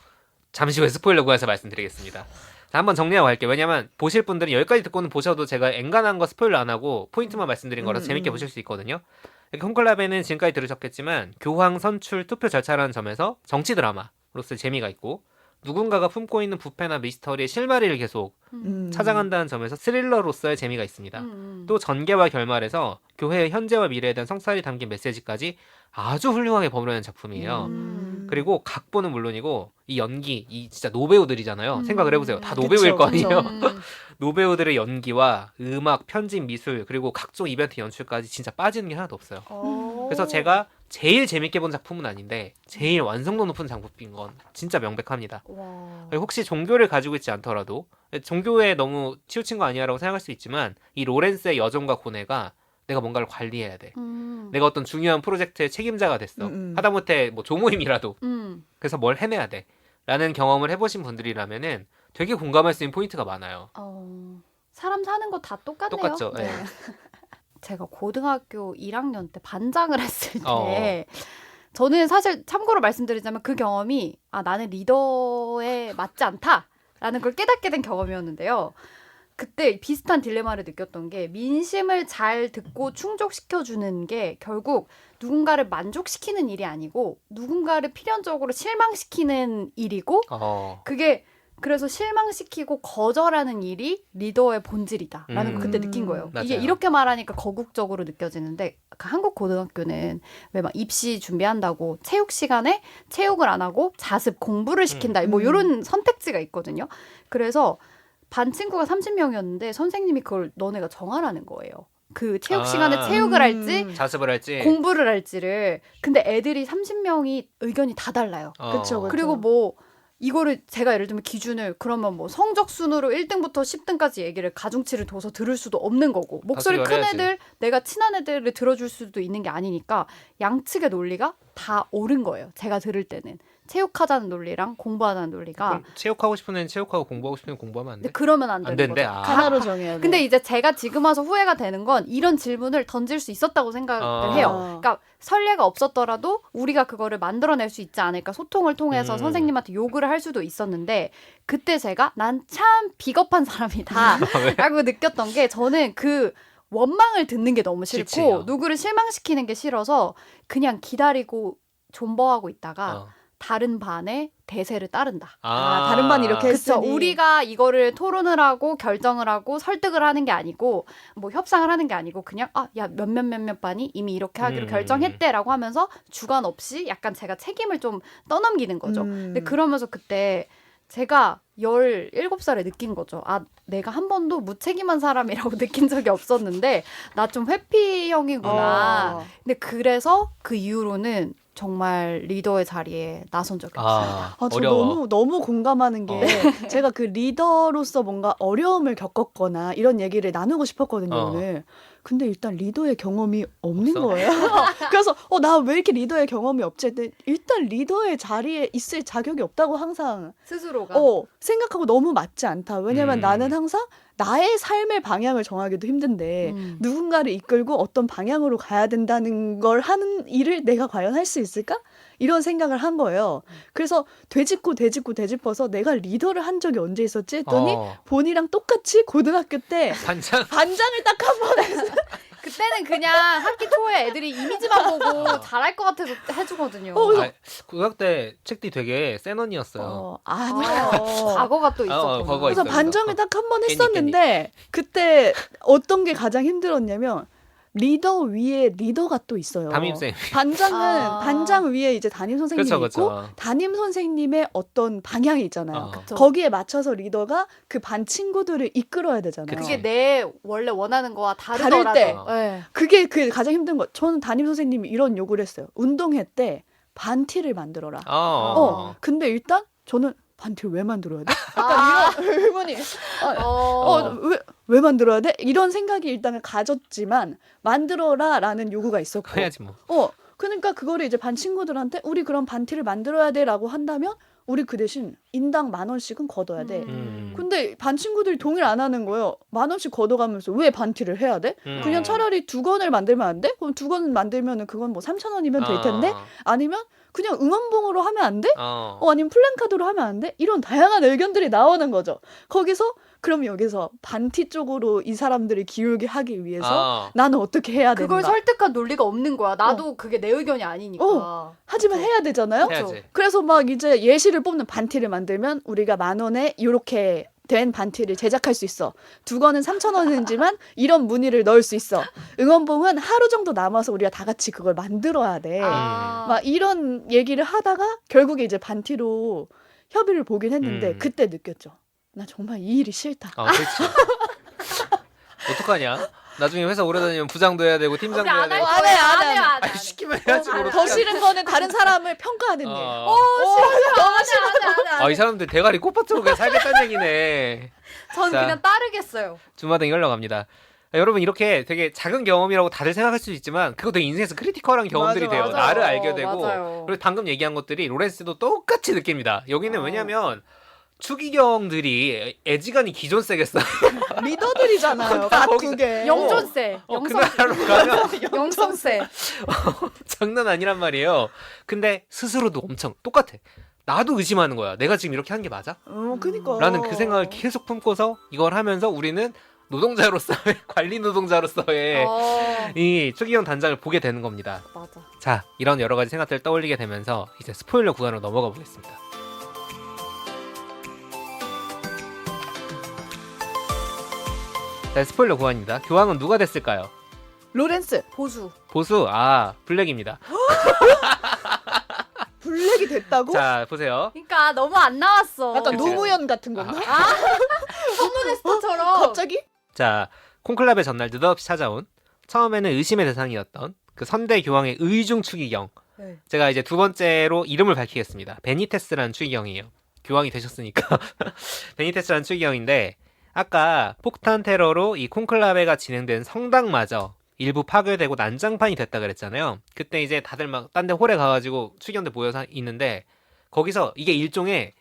잠시 후에 스포일러 구간에서 말씀드리겠습니다. 자, 한번 정리하고 갈게요. 왜냐면 보실 분들은 여기까지 듣고는 보셔도 제가 엔간한 거 스포일러 안 하고 포인트만 말씀드린 거라서 재밌게 보실 수 있거든요. 콘클라베는 지금까지 들으셨겠지만 교황 선출 투표 절차라는 점에서 정치 드라마로서의 재미가 있고 누군가가 품고 있는 부패나 미스터리의 실마리를 계속 찾아간다는 점에서 스릴러로서의 재미가 있습니다. 또 전개와 결말에서 교회의 현재와 미래에 대한 성찰이 담긴 메시지까지 아주 훌륭하게 버무려낸 작품이에요. 그리고 각본은 물론이고 이 연기, 이 진짜 노배우들이잖아요. 생각을 해보세요. 다 노배우일 그쵸, 거 아니에요. 그쵸. 노배우들의 연기와 음악, 편집, 미술 그리고 각종 이벤트 연출까지 진짜 빠지는 게 하나도 없어요. 그래서 제가 제일 재밌게 본 작품은 아닌데 제일 완성도 높은 작품인 건 진짜 명백합니다. 혹시 종교를 가지고 있지 않더라도 종교에 너무 치우친 거 아니야라고 생각할 수 있지만 이 로렌스의 여정과 고뇌가 내가 뭔가를 관리해야 돼. 내가 어떤 중요한 프로젝트의 책임자가 됐어. 하다못해 뭐 조모임이라도. 그래서 뭘 해내야 돼. 라는 경험을 해보신 분들이라면은 되게 공감할 수 있는 포인트가 많아요. 사람 사는 거 다 똑같네요. 똑같죠. 네. 제가 고등학교 1학년 때 반장을 했을 때 저는 사실 참고로 말씀드리자면 그 경험이 나는 리더에 맞지 않다라는 걸 깨닫게 된 경험이었는데요. 그때 비슷한 딜레마를 느꼈던 게 민심을 잘 듣고 충족시켜주는 게 결국 누군가를 만족시키는 일이 아니고 누군가를 필연적으로 실망시키는 일이고 그게 그래서 실망시키고 거절하는 일이 리더의 본질이다라는 걸 그때 느낀 거예요. 맞아요. 이게 이렇게 말하니까 거국적으로 느껴지는데 그 한국 고등학교는 왜 막 입시 준비한다고 체육 시간에 체육을 안 하고 자습 공부를 시킨다 뭐 이런 선택지가 있거든요. 그래서 반 친구가 30명이었는데 선생님이 그걸 너네가 정하라는 거예요. 그 체육 시간에 체육을 할지 자습을 할지 공부를 할지를. 근데 애들이 30명이 의견이 다 달라요. 그쵸. 그리고 뭐 이거를 제가 예를 들면 기준을 그러면 뭐 성적 순으로 1등부터 10등까지 얘기를 가중치를 둬서 들을 수도 없는 거고 목소리 큰 해야지. 애들 내가 친한 애들을 들어줄 수도 있는 게 아니니까 양측의 논리가 다 옳은 거예요. 제가 들을 때는 체육하자는 논리랑 공부하자는 논리가 그럼 체육하고 싶은 애는 체육하고 공부하고 싶은 애는 공부하면 안 돼? 근데 그러면 안 되는 된대. 거죠. 하나로 정해야 돼. 근데 이제 제가 지금 와서 후회가 되는 건 이런 질문을 던질 수 있었다고 생각을 해요. 그러니까 선례가 없었더라도 우리가 그거를 만들어낼 수 있지 않을까 소통을 통해서 선생님한테 요구를 할 수도 있었는데 그때 제가 난 참 비겁한 사람이다 라고 느꼈던 게 저는 그 원망을 듣는 게 너무 싫고 그치요. 누구를 실망시키는 게 싫어서 그냥 기다리고 존버하고 있다가 다른 반의 대세를 따른다. 다른 반 이렇게 그렇죠. 했으니. 우리가 이거를 토론을 하고 결정을 하고 설득을 하는 게 아니고 뭐 협상을 하는 게 아니고 그냥 야 몇몇 반이 이미 이렇게 하기로 결정했대라고 하면서 주관 없이 약간 제가 책임을 좀 떠넘기는 거죠. 근데 그러면서 그때 제가 17살에 느낀 거죠. 내가 한 번도 무책임한 사람이라고 느낀 적이 없었는데 나 좀 회피형이구나. 근데 그래서 그 이후로는 정말 리더의 자리에 나선 적이 없습니다. 저 어려워. 너무 공감하는 게 제가 그 리더로서 뭔가 어려움을 겪었거나 이런 얘기를 나누고 싶었거든요, 오늘. 근데 일단 리더의 경험이 없는 없어? 거예요. 그래서 나 왜 이렇게 리더의 경험이 없지 했더니 일단 리더의 자리에 있을 자격이 없다고 항상 스스로가. 생각하고 너무 맞지 않다. 왜냐면 나는 항상 나의 삶의 방향을 정하기도 힘든데 누군가를 이끌고 어떤 방향으로 가야 된다는 걸 하는 일을 내가 과연 할 수 있을까? 이런 생각을 한 거예요. 그래서 되짚어서 내가 리더를 한 적이 언제 있었지 했더니 본이랑 똑같이 고등학교 때 반장을 딱 한 번 했어요. 그때는 그냥 학기 초에 애들이 이미지만 보고 잘할 것 같아서 해주거든요. 고등학교 때 책디 되게 센 언니였어요. 아니에요. 과거가 또 있었구나. 과거가 그래서 있어요. 반장을 딱 한 번 했었는데 그때 어떤 게 가장 힘들었냐면 리더 위에 리더가 또 있어요. 담임쌤. 반장 위에 이제 담임 선생님이 그쵸. 있고 담임 선생님의 어떤 방향이 있잖아요. 그쵸. 거기에 맞춰서 리더가 그 반 친구들을 이끌어야 되잖아요. 그치. 그게 내 원래 원하는 거와 다를 다르더라도. 때. 네. 그게 가장 힘든 거. 저는 담임 선생님이 이런 요구를 했어요. 운동회 때 반티를 만들어라. 근데 일단 저는 반티를 왜 만들어야 돼? 약간 이런 의문이. 왜 만들어야 돼? 이런 생각이 일단은 가졌지만 만들어라라는 요구가 있었고. 해야지 뭐. 그러니까 그거를 이제 반 친구들한테 우리 그럼 반티를 만들어야 돼라고 한다면 우리 그 대신 인당 10,000원씩은 걷어야 돼. 근데 반 친구들이 동의를 안 하는 거예요. 10,000원씩 걷어가면서 왜 반티를 해야 돼? 그냥 차라리 2권을 만들면 안 돼? 그럼 2권 만들면은 그건 뭐 3,000원이면 될 텐데? 아니면 그냥 응원봉으로 하면 안 돼? 아니면 플랜카드로 하면 안 돼? 이런 다양한 의견들이 나오는 거죠. 거기서 그럼 여기서 반티 쪽으로 이 사람들을 기울게 하기 위해서 나는 어떻게 해야 되는가? 그걸 설득한 논리가 없는 거야. 나도 그게 내 의견이 아니니까. 하지만 해야 되잖아요. 해야지. 그래서 막 이제 예시를 뽑는 반티를 만들면 우리가 10,000원에 이렇게 된 반티를 제작할 수 있어. 2권은 3,000원이지만 이런 무늬를 넣을 수 있어. 응원봉은 하루 정도 남아서 우리가 다 같이 그걸 만들어야 돼. 막 이런 얘기를 하다가 결국에 이제 반티로 협의를 보긴 했는데 그때 느꼈죠. 나 정말 이 일이 싫다. 그렇지. 어떡하냐? 나중에 회사 오래 다니면 부장도 해야 되고 팀장도 해야 되고. 안 해요. 시키면 해야지. 더 싫은 거는 다른 사람을 평가하는 일. 이 사람들 대가리 꽃밭으로 그냥 살겠다는 얘기네. 저는 자. 그냥 따르겠어요. 주마등이 흘러갑니다. 여러분 이렇게 되게 작은 경험이라고 다들 생각할 수 있지만 그거 되게 인생에서 크리티컬한 경험들이 돼요. 맞아요. 나를 알게 되고. 맞아요. 그리고 방금 얘기한 것들이 로렌스도 똑같이 느낍니다. 여기는 왜냐면 추기경들이 애지간히 기존 세겠어. 리더들이잖아요. 바꾸게. 영존세. 그 나라로 가면 영성세. 장난 아니란 말이에요. 근데 스스로도 엄청 똑같아. 나도 의심하는 거야. 내가 지금 이렇게 한 게 맞아? 그니까. 라는 그 생각을 계속 품고서 이걸 하면서 우리는 노동자로서의 관리 노동자로서의 이 추기경 단장을 보게 되는 겁니다. 맞아. 자, 이런 여러 가지 생각들을 떠올리게 되면서 이제 스포일러 구간으로 넘어가 보겠습니다. 자, 스포일러 구간입니다. 교황은 누가 됐을까요? 로렌스 보수. 보수 블랙입니다. 블랙이 됐다고? 자 보세요. 그러니까 너무 안 나왔어. 약간 그치. 노무현 같은 건가? 컴무니스트처럼. 갑자기? 자 콘클라베 전날 느닷없이 찾아온 처음에는 의심의 대상이었던 그 선대 교황의 의중 추기경. 네. 제가 이제 두 번째로 이름을 밝히겠습니다. 베니테스라는 추기경이에요. 교황이 되셨으니까 베니테스라는 추기경인데 아까 폭탄 테러로 이 콘클라베가 진행된 성당마저 일부 파괴되고 난장판이 됐다 그랬잖아요. 그때 이제 다들 막 딴 데 홀에 가가지고 추기경들 모여서 있는데 거기서 이게 일종의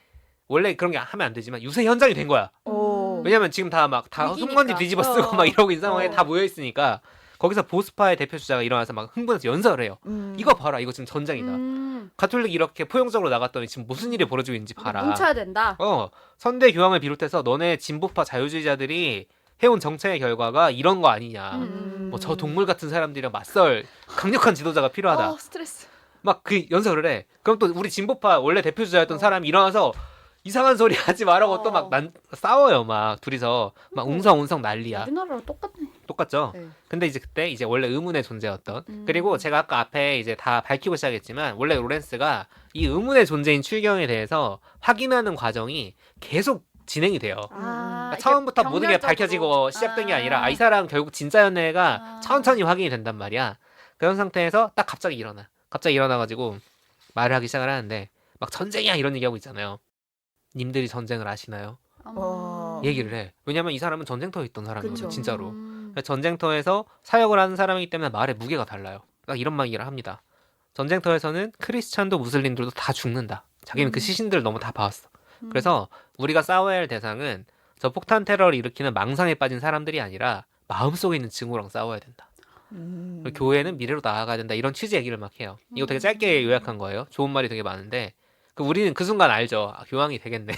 원래 그런 게 하면 안 되지만 유세 현장이 된 거야. 오. 왜냐면 지금 다 막 다 위기니까. 흙먼지 뒤집어 쓰고 막 이러고 있는 상황에 어. 다 모여 있으니까 거기서 보수파의 대표 주자가 일어나서 막 흥분해서 연설을 해요. 이거 봐라, 이거 지금 전쟁이다. 가톨릭 이렇게 포용적으로 나갔더니 지금 무슨 일이 벌어지고 있는지 봐라. 뭉쳐야 된다. 선대 교황을 비롯해서 너네 진보파 자유주의자들이 해온 정책의 결과가 이런 거 아니냐. 뭐 저 동물 같은 사람들이랑 맞설 강력한 지도자가 필요하다. 스트레스. 막 그 연설을 해. 그럼 또 우리 진보파 원래 대표 주자였던 사람이 일어나서 이상한 소리 하지 말라고 또 막 싸워요. 막 둘이서 막 웅성웅성 난리야. 우리나라랑 똑같네. 똑같죠. 네. 근데 이제 그때 이제 원래 의문의 존재였던 그리고 제가 아까 앞에 이제 다 밝히고 시작했지만 원래 로렌스가 이 의문의 존재인 추기경에 대해서 확인하는 과정이 계속 진행이 돼요. 그러니까 처음부터 모든 게 밝혀지고 시작된 게 아니라 이 사람 결국 진짜였네가 천천히 확인이 된단 말이야. 그런 상태에서 딱 갑자기 일어나가지고 말을 하기 시작을 하는데 막 전쟁이야 이런 얘기하고 있잖아요. 님들이 전쟁을 아시나요? 얘기를 해. 왜냐면 이 사람은 전쟁터에 있던 사람이거든. 그쵸. 진짜로. 전쟁터에서 사역을 하는 사람이기 때문에 말의 무게가 달라요. 딱 이런 막 얘기를 합니다. 전쟁터에서는 크리스찬도 무슬림들도 다 죽는다. 자기는 그 시신들을 너무 다 봐왔어. 그래서 우리가 싸워야 할 대상은 저 폭탄 테러를 일으키는 망상에 빠진 사람들이 아니라 마음속에 있는 증오랑 싸워야 된다. 그리고 교회는 미래로 나아가야 된다. 이런 취지 얘기를 막 해요. 이거 되게 짧게 요약한 거예요. 좋은 말이 되게 많은데 우리는 그 순간 알죠. 교황이 되겠네.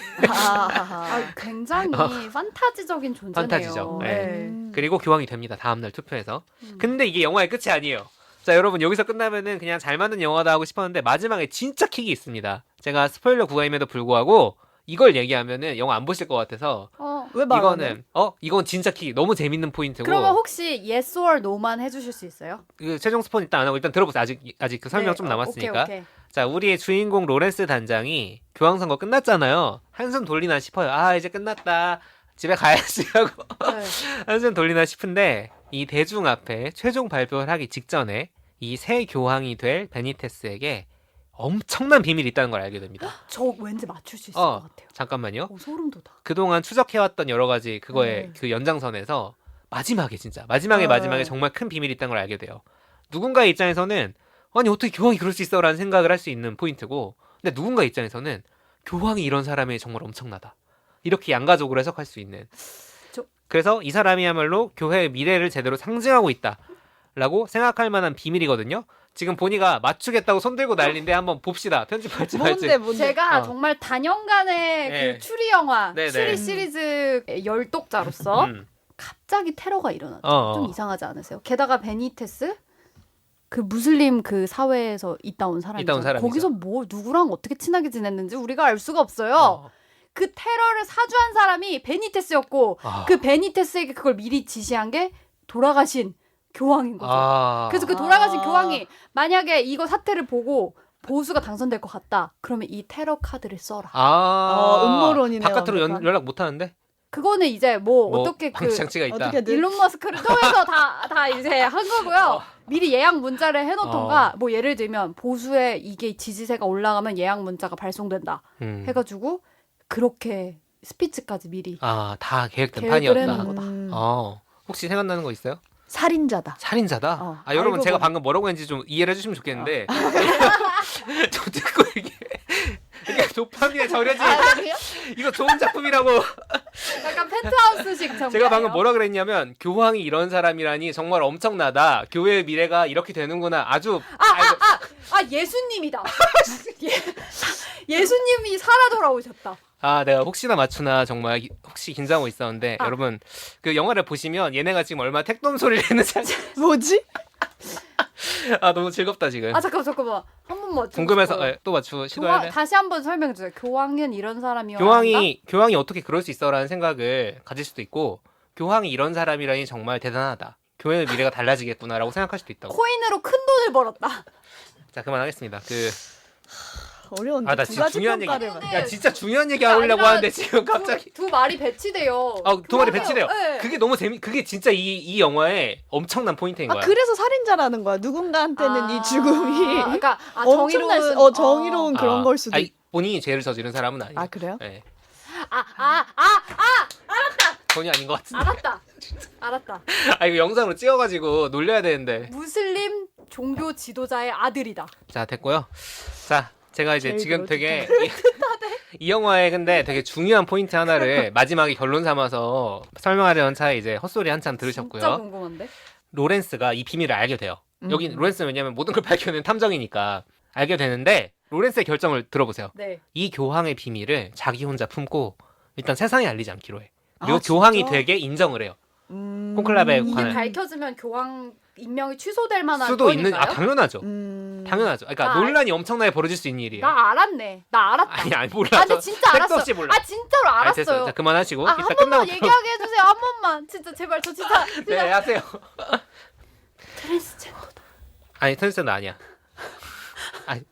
굉장히 판타지적인 존재네요. 판타지죠. 네. 그리고 교황이 됩니다. 다음날 투표에서. 근데 이게 영화의 끝이 아니에요. 자, 여러분 여기서 끝나면은 그냥 잘 만든 영화다 하고 싶었는데 마지막에 진짜 킥이 있습니다. 제가 스포일러 구간임에도 불구하고 이걸 얘기하면은 영화 안 보실 것 같아서 왜 말 안 해? 이거는 이건 진짜 킥 너무 재밌는 포인트고. 그러면 혹시 yes or no만 해주실 수 있어요? 그 최종 스포는 일단 안 하고 일단 들어보세요. 아직 그 설명 좀 남았으니까. 오케이. 자, 우리의 주인공 로렌스 단장이 교황 선거 끝났잖아요. 한숨 돌리나 싶어요. 이제 끝났다. 집에 가야지 하고 네. 한숨 돌리나 싶은데 이 대중 앞에 최종 발표를 하기 직전에 이 새 교황이 될 베니테스에게 엄청난 비밀이 있다는 걸 알게 됩니다. 저 왠지 맞출 수 있을 것 같아요. 잠깐만요. 소름 돋아. 그동안 추적해왔던 여러 가지 그거의 그 연장선에서 마지막에 정말 큰 비밀이 있다는 걸 알게 돼요. 누군가의 입장에서는 아니 어떻게 교황이 그럴 수 있어라는 생각을 할 수 있는 포인트고, 근데 누군가의 입장에서는 교황이 이런 사람이 정말 엄청나다. 이렇게 양가적으로 해석할 수 있는. 그래서 이 사람이야말로 교회의 미래를 제대로 상징하고 있다라고 생각할 만한 비밀이거든요. 지금 보니가 맞추겠다고 손들고 난리인데 한번 봅시다. 편집할지 말지. 뭔데? 제가 정말 단연간의 네. 그 추리 영화, 네네. 추리 시리즈 열독자로서 갑자기 테러가 일어나죠. 좀 이상하지 않으세요? 게다가 베니테스 그 무슬림 그 사회에서 있다 온 사람이죠. 거기서 뭐 누구랑 어떻게 친하게 지냈는지 우리가 알 수가 없어요. 그 테러를 사주한 사람이 베니테스였고 그 베니테스에게 그걸 미리 지시한 게 돌아가신 교황인 거죠. 그래서 그 돌아가신 교황이 만약에 이거 사태를 보고 보수가 당선될 것 같다. 그러면 이 테러 카드를 써라. 음모론이네요. 바깥으로 연락 못 하는데? 그거는 이제 뭐 어떻게 그 방치장치가 있다. 일론 머스크를 통해서 다 이제 한 거고요. 미리 예약 문자를 해놓던가 뭐 예를 들면 보수에 이게 지지세가 올라가면 예약 문자가 발송된다 해가지고 그렇게 스피치까지 미리 다 계획된 계획을 판이었다. 해놓은 거다. 혹시 생각나는 거 있어요? 살인자다. 살인자다? 여러분 제가 방금 뭐라고 했는지 좀 이해를 해주시면 좋겠는데 저 듣고 이게 도파민에 절여진 이거 좋은 작품이라고. 약간 펜트하우스식 정말. 제가 방금 뭐라 그랬냐면 교황이 이런 사람이라니 정말 엄청나다. 교회의 미래가 이렇게 되는구나. 아주 예수님이다. 예수님이 살아 돌아오셨다. 내가 혹시나 맞추나 정말 혹시 긴장하고 있었는데 여러분 그 영화를 보시면 얘네가 지금 얼마나 택돔 소리를 했는지 뭐지? 너무 즐겁다 지금. 잠깐만 한 번만 궁금해서 또 맞추 시도할래? 다시 한번 설명해 주세요. 교황은 이런 사람이요. 교황이 어떻게 그럴 수 있어라는 생각을 가질 수도 있고 교황이 이런 사람이라니 정말 대단하다. 교회의 미래가 달라지겠구나라고 생각할 수도 있다고. 코인으로 큰 돈을 벌었다. 자, 그만하겠습니다. 어려운데 나 두 진짜 가지 중요한 얘기. 평가를 네. 야, 진짜 중요한 얘기 하려고 아니라 하는데 지금 갑자기. 두 말이 배치돼요. 두 말이 그러면- 배치돼요. 네. 그게 너무 그게 진짜 이 영화의 엄청난 포인트인 거야. 그래서 살인자라는 거야. 누군가한테는 이 죽음이 그러니까 엄청난 정의로운 정의로운 그런 걸 수도. 아니, 본인이 죄를 저지른 사람은 아니에요. 아 그래요? 네. 알았다. 전혀 아닌 것 같은데. 알았다. 이거 영상으로 찍어가지고 놀려야 되는데. 무슬림 종교 지도자의 아들이다. 자, 됐고요. 자, 제가 이제 제일 지금 그럴듯하네. 되게 이 영화의 근데 되게 중요한 포인트 하나를 마지막에 결론 삼아서 설명하려는 차에 이제 헛소리 한참 진짜 들으셨고요. 궁금한데? 로렌스가 이 비밀을 알게 돼요. 여기 로렌스는 왜냐면 모든 걸 밝혀낸 탐정이니까 알게 되는데 로렌스의 결정을 들어보세요. 네. 이 교황의 비밀을 자기 혼자 품고 일단 세상에 알리지 않기로 해. 그리고 아, 교황이 진짜? 되게 인정을 해요. 음... 콘클라베 이게 관을. 밝혀지면 교황 임명이 취소될 만한 수도 있는 건인가요? 당연하죠. 음... 당연하죠. 그러니까 나 논란이 엄청나게 벌어질 수 있는 일이에요. 나 알았네. 나 알았다. 아니 몰라. 근데 진짜 택도 알았어. 없이 몰라. 진짜로 아니, 됐어요. 알았어요. 자, 그만하시고 한 이따 번만 끝나고 얘기하게 해주세요. 한 번만. 진짜 제발 저 진짜. 네, 하세요. 트랜스젠더다. 아니, 트랜스젠더 아니야.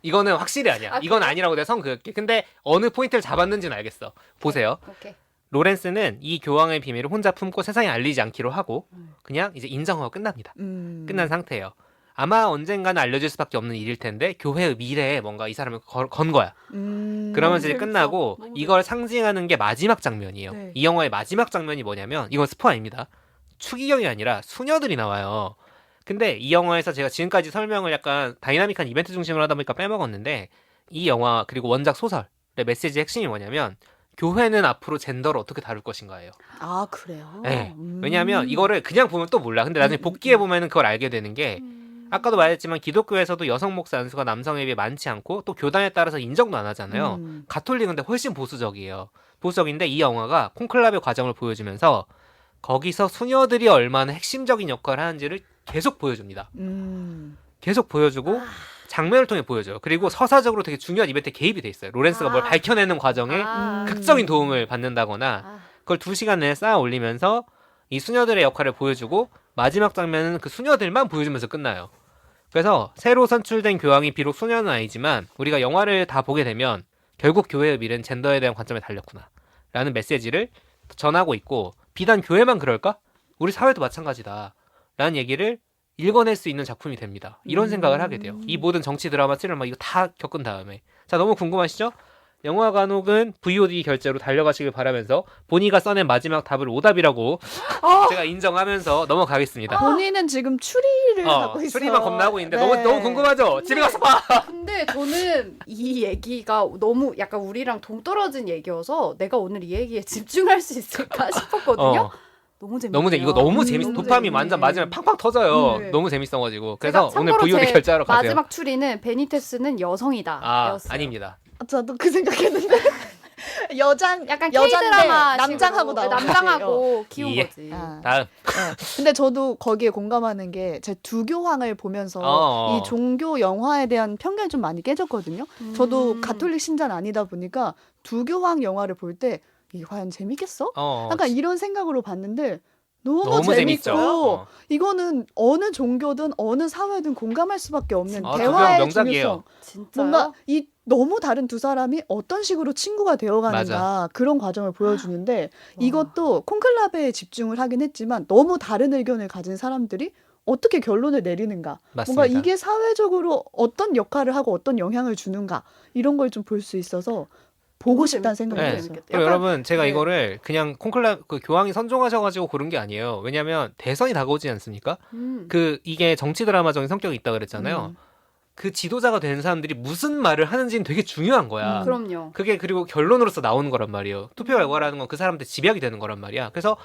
이거는 확실히 아니야. 아, 이건 그래? 아니라고 내가 선 그을게. 근데 어느 포인트를 잡았는지는 알겠어. 보세요. 오케이. 로렌스는 이 교황의 비밀을 혼자 품고 세상에 알리지 않기로 하고 그냥 이제 인정하고 끝납니다. 끝난 상태예요. 아마 언젠가는 알려질 수밖에 없는 일일 텐데 교회의 미래에 뭔가 이 사람을 건 거야. 그러면서 이제 재밌어. 끝나고 너무 이걸 상징하는 게 마지막 장면이에요. 네. 이 영화의 마지막 장면이 뭐냐면 이건 스포 아닙니다. 추기경이 아니라 수녀들이 나와요. 근데 이 영화에서 제가 지금까지 설명을 약간 다이나믹한 이벤트 중심으로 하다 보니까 빼먹었는데 이 영화 그리고 원작 소설의 메시지 핵심이 뭐냐면 교회는 앞으로 젠더를 어떻게 다룰 것인가예요. 아 그래요? 네. 왜냐하면 이거를 그냥 보면 또 몰라. 근데 나중에 복귀해 보면은 그걸 알게 되는 게 아까도 말했지만 기독교에서도 여성 목사 안수가 남성에 비해 많지 않고 또 교단에 따라서 인정도 안 하잖아요. 가톨릭은 근데 훨씬 보수적이에요. 보수적인데 이 영화가 콘클라베 과정을 보여주면서 거기서 수녀들이 얼마나 핵심적인 역할을 하는지를 계속 보여줍니다. 계속 보여주고 장면을 통해 보여줘요. 그리고 서사적으로 되게 중요한 이벤트에 개입이 돼 있어요. 로렌스가 뭘 밝혀내는 과정에 극적인 도움을 받는다거나 그걸 2시간 내에 쌓아 올리면서 이 수녀들의 역할을 보여주고 마지막 장면은 그 수녀들만 보여주면서 끝나요. 그래서 새로 선출된 교황이 비록 수녀는 아니지만 우리가 영화를 다 보게 되면 결국 교회의 미래는 젠더에 대한 관점에 달렸구나 라는 메시지를 전하고 있고 비단 교회만 그럴까? 우리 사회도 마찬가지다 라는 얘기를 읽어낼 수 있는 작품이 됩니다. 이런 생각을 하게 돼요. 이 모든 정치 드라마 스릴러 이거 다 겪은 다음에 자 너무 궁금하시죠? 영화관 혹은 VOD 결제로 달려가시길 바라면서 보니가 써낸 마지막 답을 오답이라고 제가 인정하면서 넘어가겠습니다. 본인은 지금 추리를 하고 있어요. 추리만 겁나 하고 있는데 네. 너무 궁금하죠? 집에 가서 봐. 근데 저는 이 얘기가 너무 약간 우리랑 동떨어진 얘기여서 내가 오늘 이 얘기에 집중할 수 있을까 싶었거든요. 너무 재밌어요. 이거 너무 재밌어. 너무 도파민 재밌네. 완전 맞으면 팡팡 터져요. 네. 너무 재밌어가지고. 제가 그래서 오늘 참고로 VOD 제 결제하러 가세요. 마지막 추리는 베니테스는 여성이다. 였어요. 아닙니다. 저도 그 생각했는데 여장 약간 여잔데 K-드라마 남장하고 나오는 남장하고 키운 예. 거지. 아. 다음. 근데 저도 거기에 공감하는 게 제 두교황을 보면서 이 종교 영화에 대한 편견이 좀 많이 깨졌거든요. 저도 가톨릭 신자는 아니다 보니까 두교황 영화를 볼 때 이게 과연 재밌겠어? 약간 이런 생각으로 봤는데 너무 재밌죠. 재밌고 이거는 어느 종교든 어느 사회든 공감할 수밖에 없는 두교황 대화의 명작이에요. 중요성. 진짜요? 뭔가 이 너무 다른 두 사람이 어떤 식으로 친구가 되어가는가 맞아. 그런 과정을 보여주는데 이것도 콘클라베에 집중을 하긴 했지만 너무 다른 의견을 가진 사람들이 어떻게 결론을 내리는가 맞습니다. 뭔가 이게 사회적으로 어떤 역할을 하고 어떤 영향을 주는가 이런 걸 좀 볼 수 있어서 보고 싶다는 생각이 네. 들었어요. 그리고 여러분 제가 네. 이거를 그냥 그 교황이 선종하셔가지고 고른 게 아니에요. 왜냐하면 대선이 다가오지 않습니까? 이게 정치 드라마적인 성격이 있다 그랬잖아요. 그 지도자가 되는 사람들이 무슨 말을 하는지는 되게 중요한 거야. 그럼요. 그게 그리고 결론으로서 나오는 거란 말이에요. 투표 결과라는 건 그 사람한테 집약이 되는 거란 말이야. 그래서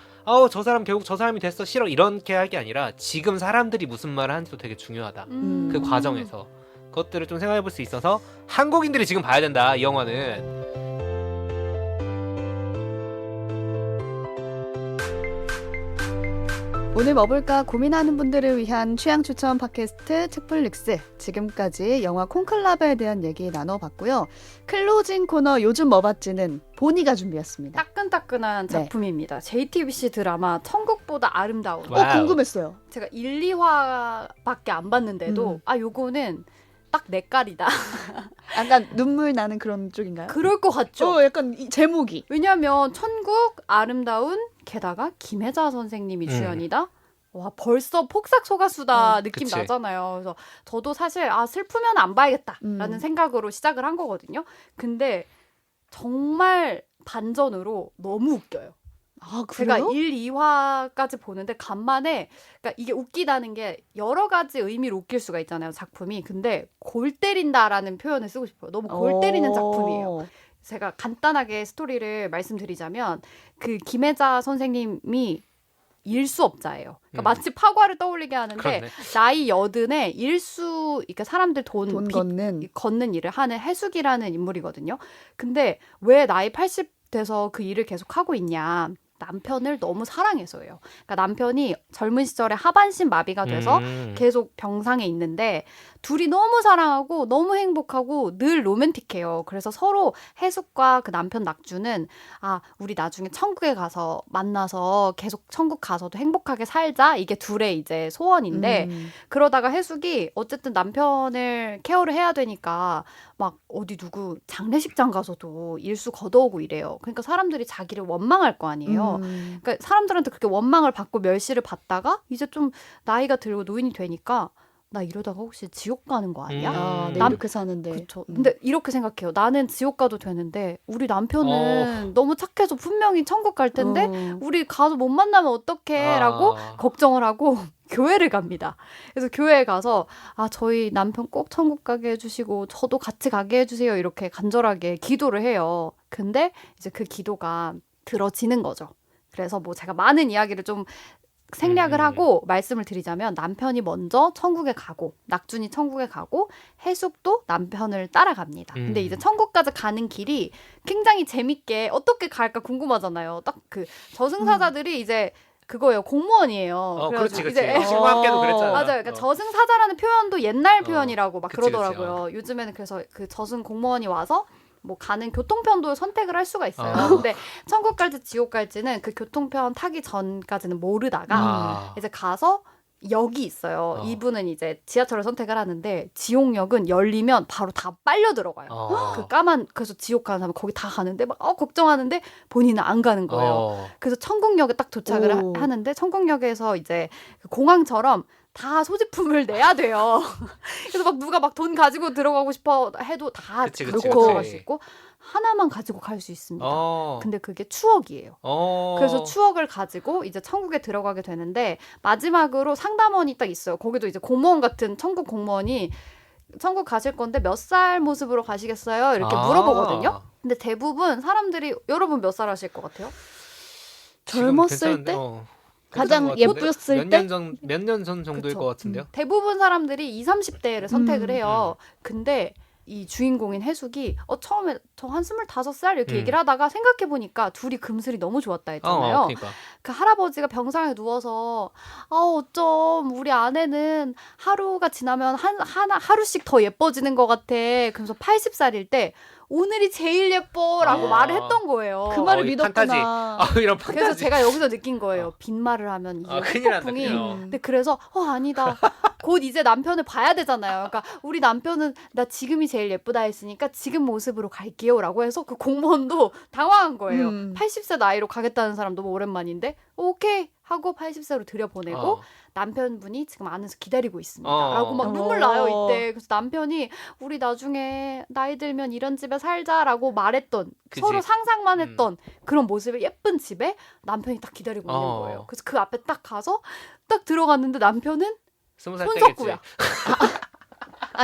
저 사람 결국 저 사람이 됐어 싫어 이렇게 할 게 아니라 지금 사람들이 무슨 말을 하는지도 되게 중요하다. 그 과정에서 그것들을 좀 생각해 볼 수 있어서 한국인들이 지금 봐야 된다 이 영화는. 오늘 뭐 볼까 고민하는 분들을 위한 취향 추천 팟캐스트 책플릭스 지금까지 영화 콘클라베에 대한 얘기 나눠봤고요. 클로징 코너 요즘 뭐 봤지는 보니가 준비했습니다. 따끈 따끈따끈한 네. 작품입니다. JTBC 드라마 천국보다 아름다운. 와우. 궁금했어요. 제가 1, 2화밖에 안 봤는데도 요거는 딱 내 깔이다. 약간 눈물 나는 그런 쪽인가요? 그럴 것 같죠? 약간 이 제목이. 왜냐하면 천국 아름다운 게다가 김혜자 선생님이 주연이다. 와 벌써 폭삭 소가수다 느낌 그치. 나잖아요. 그래서 저도 사실 슬프면 안 봐야겠다라는 생각으로 시작을 한 거거든요. 근데 정말 반전으로 너무 웃겨요. 아, 제가 그래요? 1, 2화까지 보는데 간만에 그러니까 이게 웃기다는 게 여러 가지 의미로 웃길 수가 있잖아요, 작품이. 근데 골 때린다라는 표현을 쓰고 싶어요. 너무 골 때리는 작품이에요. 제가 간단하게 스토리를 말씀드리자면 그 김혜자 선생님이 일수업자예요. 그러니까 마치 파과를 떠올리게 하는데 그렇네. 나이 80에 일수, 그러니까 사람들 돈 걷는. 걷는 일을 하는 해숙이라는 인물이거든요. 근데 왜 나이 80 돼서 그 일을 계속 하고 있냐? 남편을 너무 사랑해서예요. 그러니까 남편이 젊은 시절에 하반신 마비가 돼서 계속 병상에 있는데 둘이 너무 사랑하고 너무 행복하고 늘 로맨틱해요. 그래서 서로 해숙과 그 남편 낙주는 우리 나중에 천국에 가서 만나서 계속 천국 가서도 행복하게 살자. 이게 둘의 이제 소원인데 그러다가 해숙이 어쨌든 남편을 케어를 해야 되니까 막 어디 누구 장례식장 가서도 일수 걷어오고 이래요. 그러니까 사람들이 자기를 원망할 거 아니에요. 그러니까 사람들한테 그렇게 원망을 받고 멸시를 받다가 이제 좀 나이가 들고 노인이 되니까 나 이러다가 혹시 지옥 가는 거 아니야? 내 이렇게 사는데. 그렇죠. 근데 이렇게 생각해요. 나는 지옥 가도 되는데 우리 남편은 너무 착해서 분명히 천국 갈 텐데 우리 가서 못 만나면 어떡해? 라고 걱정을 하고 교회를 갑니다. 그래서 교회에 가서 저희 남편 꼭 천국 가게 해주시고 저도 같이 가게 해주세요. 이렇게 간절하게 기도를 해요. 근데 이제 그 기도가 들어지는 거죠. 그래서 뭐 제가 많은 이야기를 좀 생략을 하고 말씀을 드리자면 남편이 먼저 천국에 가고 낙준이 천국에 가고 해숙도 남편을 따라갑니다. 근데 이제 천국까지 가는 길이 굉장히 재밌게 어떻게 갈까 궁금하잖아요. 딱 그 저승사자들이 이제 그거예요. 공무원이에요. 그렇지, 그렇지. 이제 신과학계도 그랬잖아. 맞아요. 그러니까 저승사자라는 표현도 옛날 표현이라고 막 그치, 그러더라고요. 요즘에는 그래서 그 저승 공무원이 와서 뭐 가는 교통편도 선택을 할 수가 있어요. 근데 천국 갈지 지옥 갈지는 그 교통편 타기 전까지는 모르다가 이제 가서 역이 있어요. 이분은 이제 지하철을 선택을 하는데 지옥역은 열리면 바로 다 빨려 들어가요. 그 까만 그래서 지옥 가는 사람 거기 다 가는데 막 걱정하는데 본인은 안 가는 거예요. 그래서 천국역에 딱 도착을 하는데 천국역에서 이제 그 공항처럼 다 소지품을 내야 돼요. 그래서 막 누가 막 돈 가지고 들어가고 싶어 해도 다 갖고 들어갈 수 있고 하나만 가지고 갈 수 있습니다. 근데 그게 추억이에요. 그래서 추억을 가지고 이제 천국에 들어가게 되는데 마지막으로 상담원이 딱 있어요. 거기도 이제 공무원 같은 천국 공무원이 천국 가실 건데 몇 살 모습으로 가시겠어요? 이렇게 물어보거든요. 근데 대부분 사람들이 여러분 몇 살 하실 것 같아요? 젊었을 때? 가장 예뻤을 때? 몇 년 전 정도일 그쵸. 것 같은데요. 대부분 사람들이 20, 30대를 선택을 해요. 근데 이 주인공인 해숙이 처음에 저 한 25살 이렇게 얘기를 하다가 생각해보니까 둘이 금슬이 너무 좋았다 했잖아요. 그러니까. 그 할아버지가 병상에 누워서 어쩜 우리 아내는 하루가 지나면 하루씩 더 예뻐지는 것 같아. 그래서 80살일 때 오늘이 제일 예뻐라고 말을 했던 거예요. 그 말을 이 믿었구나. 판타지. 이런 판타지. 그래서 제가 여기서 느낀 거예요. 빈말을 하면 이게 큰일 난다. 후폭풍이. 큰일. 근데 그래서 아니다. 곧 이제 남편을 봐야 되잖아요. 그러니까 우리 남편은 나 지금이 제일 예쁘다 했으니까 지금 모습으로 갈게요라고 해서 그 공무원도 당황한 거예요. 80세 나이로 가겠다는 사람 너무 오랜만인데 오케이 하고 80세로 들여보내고 남편분이 지금 안에서 기다리고 있습니다. 라고 막 눈물 나요 이때. 그래서 남편이 우리 나중에 나이 들면 이런 집에 살자라고 말했던 그치. 서로 상상만 했던 그런 모습의 예쁜 집에 남편이 딱 기다리고 있는 거예요. 그래서 그 앞에 딱 가서 딱 들어갔는데 남편은 20살 손석구야.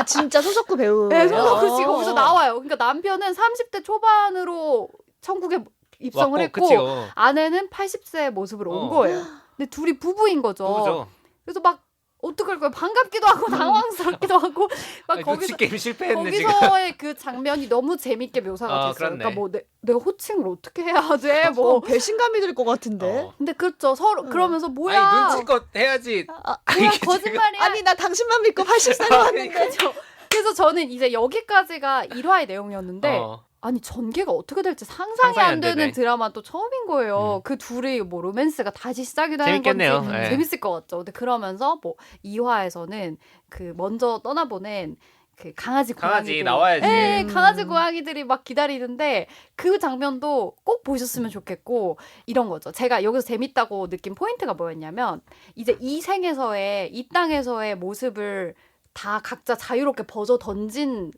진짜 손석구 배우예요. 네, 손석구 씨가 거기서 나와요. 그러니까 남편은 30대 초반으로 천국에 입성을 했고 그치요. 아내는 80세 모습으로 온 거예요. 근데 둘이 부부인 거죠. 부부죠. 그래서 막 어떡할 거야 반갑기도 하고 당황스럽기도 하고 막 눈치 게임 실패했네 지금. 거기서의 그 장면이 너무 재밌게 묘사가 됐어요. 그렇네. 그러니까 뭐 내가 호칭을 어떻게 해야 돼? 뭐 배신감이 들 것 같은데. 근데 그렇죠. 서로 그러면서 뭐야? 아니 눈치껏 해야지. 뭐야 거짓말이야? 아니 나 당신만 믿고 80살로 왔는데. 그렇죠. 그래서 저는 이제 여기까지가 1화의 내용이었는데 아니 전개가 어떻게 될지 상상이 상상이 안 안 되는 되네. 드라마 또 처음인 거예요. 그 둘이 뭐 로맨스가 다시 시작이 되는 재밌겠네요. 건지 네. 재밌을 것 같죠. 근데 그러면서 뭐 2화에서는 그 먼저 떠나보낸 그 강아지 강아지 고양이들. 나와야지. 네, 강아지 고양이들이 막 기다리는데 그 장면도 꼭 보셨으면 좋겠고 이런 거죠. 제가 여기서 재밌다고 느낀 포인트가 뭐였냐면 이제 이 생에서의 이 땅에서의 모습을 다 각자 자유롭게 벗어 던진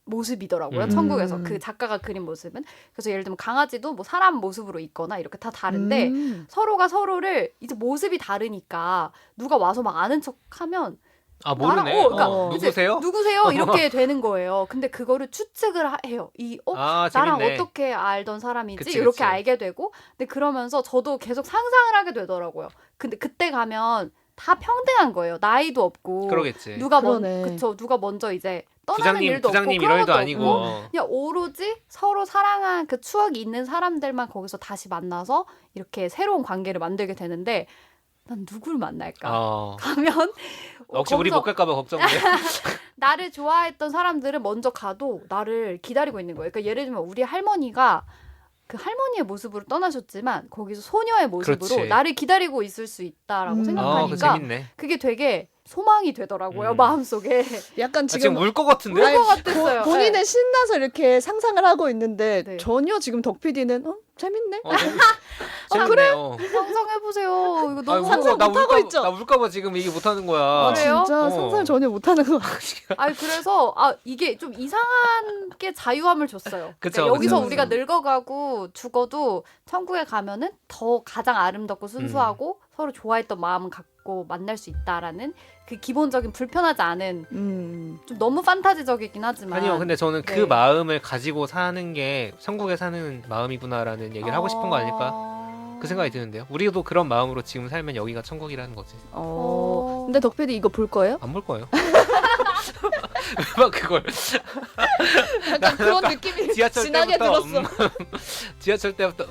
모습이더라고요. 천국에서 그 작가가 그린 모습은. 그래서 예를 들면 강아지도 뭐 사람 모습으로 있거나 이렇게 다 다른데 서로가 서로를 이제 모습이 다르니까 누가 와서 막 아는 척하면 아 모르네. 그러니까 이제 누구세요? 누구세요? 이렇게 되는 거예요. 근데 그거를 추측을 해요. 아 나랑 재밌네. 어떻게 알던 사람이지? 그치, 이렇게 그치. 알게 되고 근데 그러면서 저도 계속 상상을 하게 되더라고요. 근데 그때 가면 다 평등한 거예요. 나이도 없고 그러겠지. 누가 그러네. 누가 먼저 이제 떠나는 일도 부장님 없고 이런 그런 일도 것도 아니고. 없고 그냥 오로지 서로 사랑한 그 추억이 있는 사람들만 거기서 다시 만나서 이렇게 새로운 관계를 만들게 되는데 난 누굴 만날까? 가면 혹시 우리 거기서 못 갈까봐 걱정돼. 나를 좋아했던 사람들은 먼저 가도 나를 기다리고 있는 거예요. 그러니까 예를 들면 우리 할머니가 그 할머니의 모습으로 떠나셨지만 거기서 소녀의 모습으로 그렇지. 나를 기다리고 있을 수 있다라고 그거 생각하니까 재밌네. 그게 되게 소망이 되더라고요. 마음속에. 약간 지금 지금 울 것 같은데? 울 것 같았어요. 본인의 네. 신나서 이렇게 상상을 하고 있는데 네. 전혀 지금 덕 PD는 재밌네. 재밌네요. 상상해보세요. 이거 아니, 너무 상상 못하고 있죠? 나 울까봐 지금 얘기 못하는 거야. 아, 그래요? 진짜 상상 전혀 못하는 것 같아. 아니 그래서 이게 좀 이상한 게 자유함을 줬어요. 그쵸, 그러니까 여기서 그쵸. 우리가 늙어가고 죽어도 천국에 가면은 더 가장 아름답고 순수하고 서로 좋아했던 마음을 갖고 만날 수 있다라는 그 기본적인 불편하지 않은 좀 너무 판타지적이긴 하지만 아니요, 근데 저는 그 네. 마음을 가지고 사는 게 천국에 사는 마음이구나라는 얘기를 하고 싶은 거 아닐까? 그 생각이 드는데요. 우리도 그런 마음으로 지금 살면 여기가 천국이라는 거지. 근데 덕 PD 이거 볼 거예요? 안 볼 거예요. 왜 막 그걸 약간 그런 느낌이 지하철 진하게 때부터 들었어. 지하철 때부터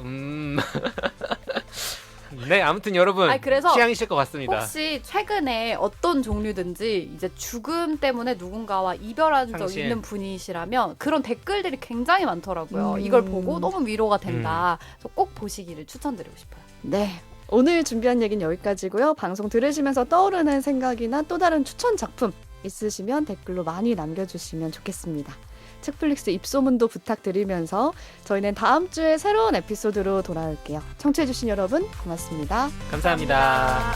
네, 아무튼 여러분 아니, 그래서 취향이실 것 같습니다. 혹시 최근에 어떤 종류든지 이제 죽음 때문에 누군가와 이별한 적 상실. 있는 분이시라면 그런 댓글들이 굉장히 많더라고요. 이걸 보고 너무 위로가 된다. 그래서 꼭 보시기를 추천드리고 싶어요. 네. 오늘 준비한 얘기는 여기까지고요. 방송 들으시면서 떠오르는 생각이나 또 다른 추천 작품 있으시면 댓글로 많이 남겨주시면 좋겠습니다. 책플릭스 입소문도 부탁드리면서 저희는 다음 주에 새로운 에피소드로 돌아올게요. 청취해주신 여러분 고맙습니다. 감사합니다.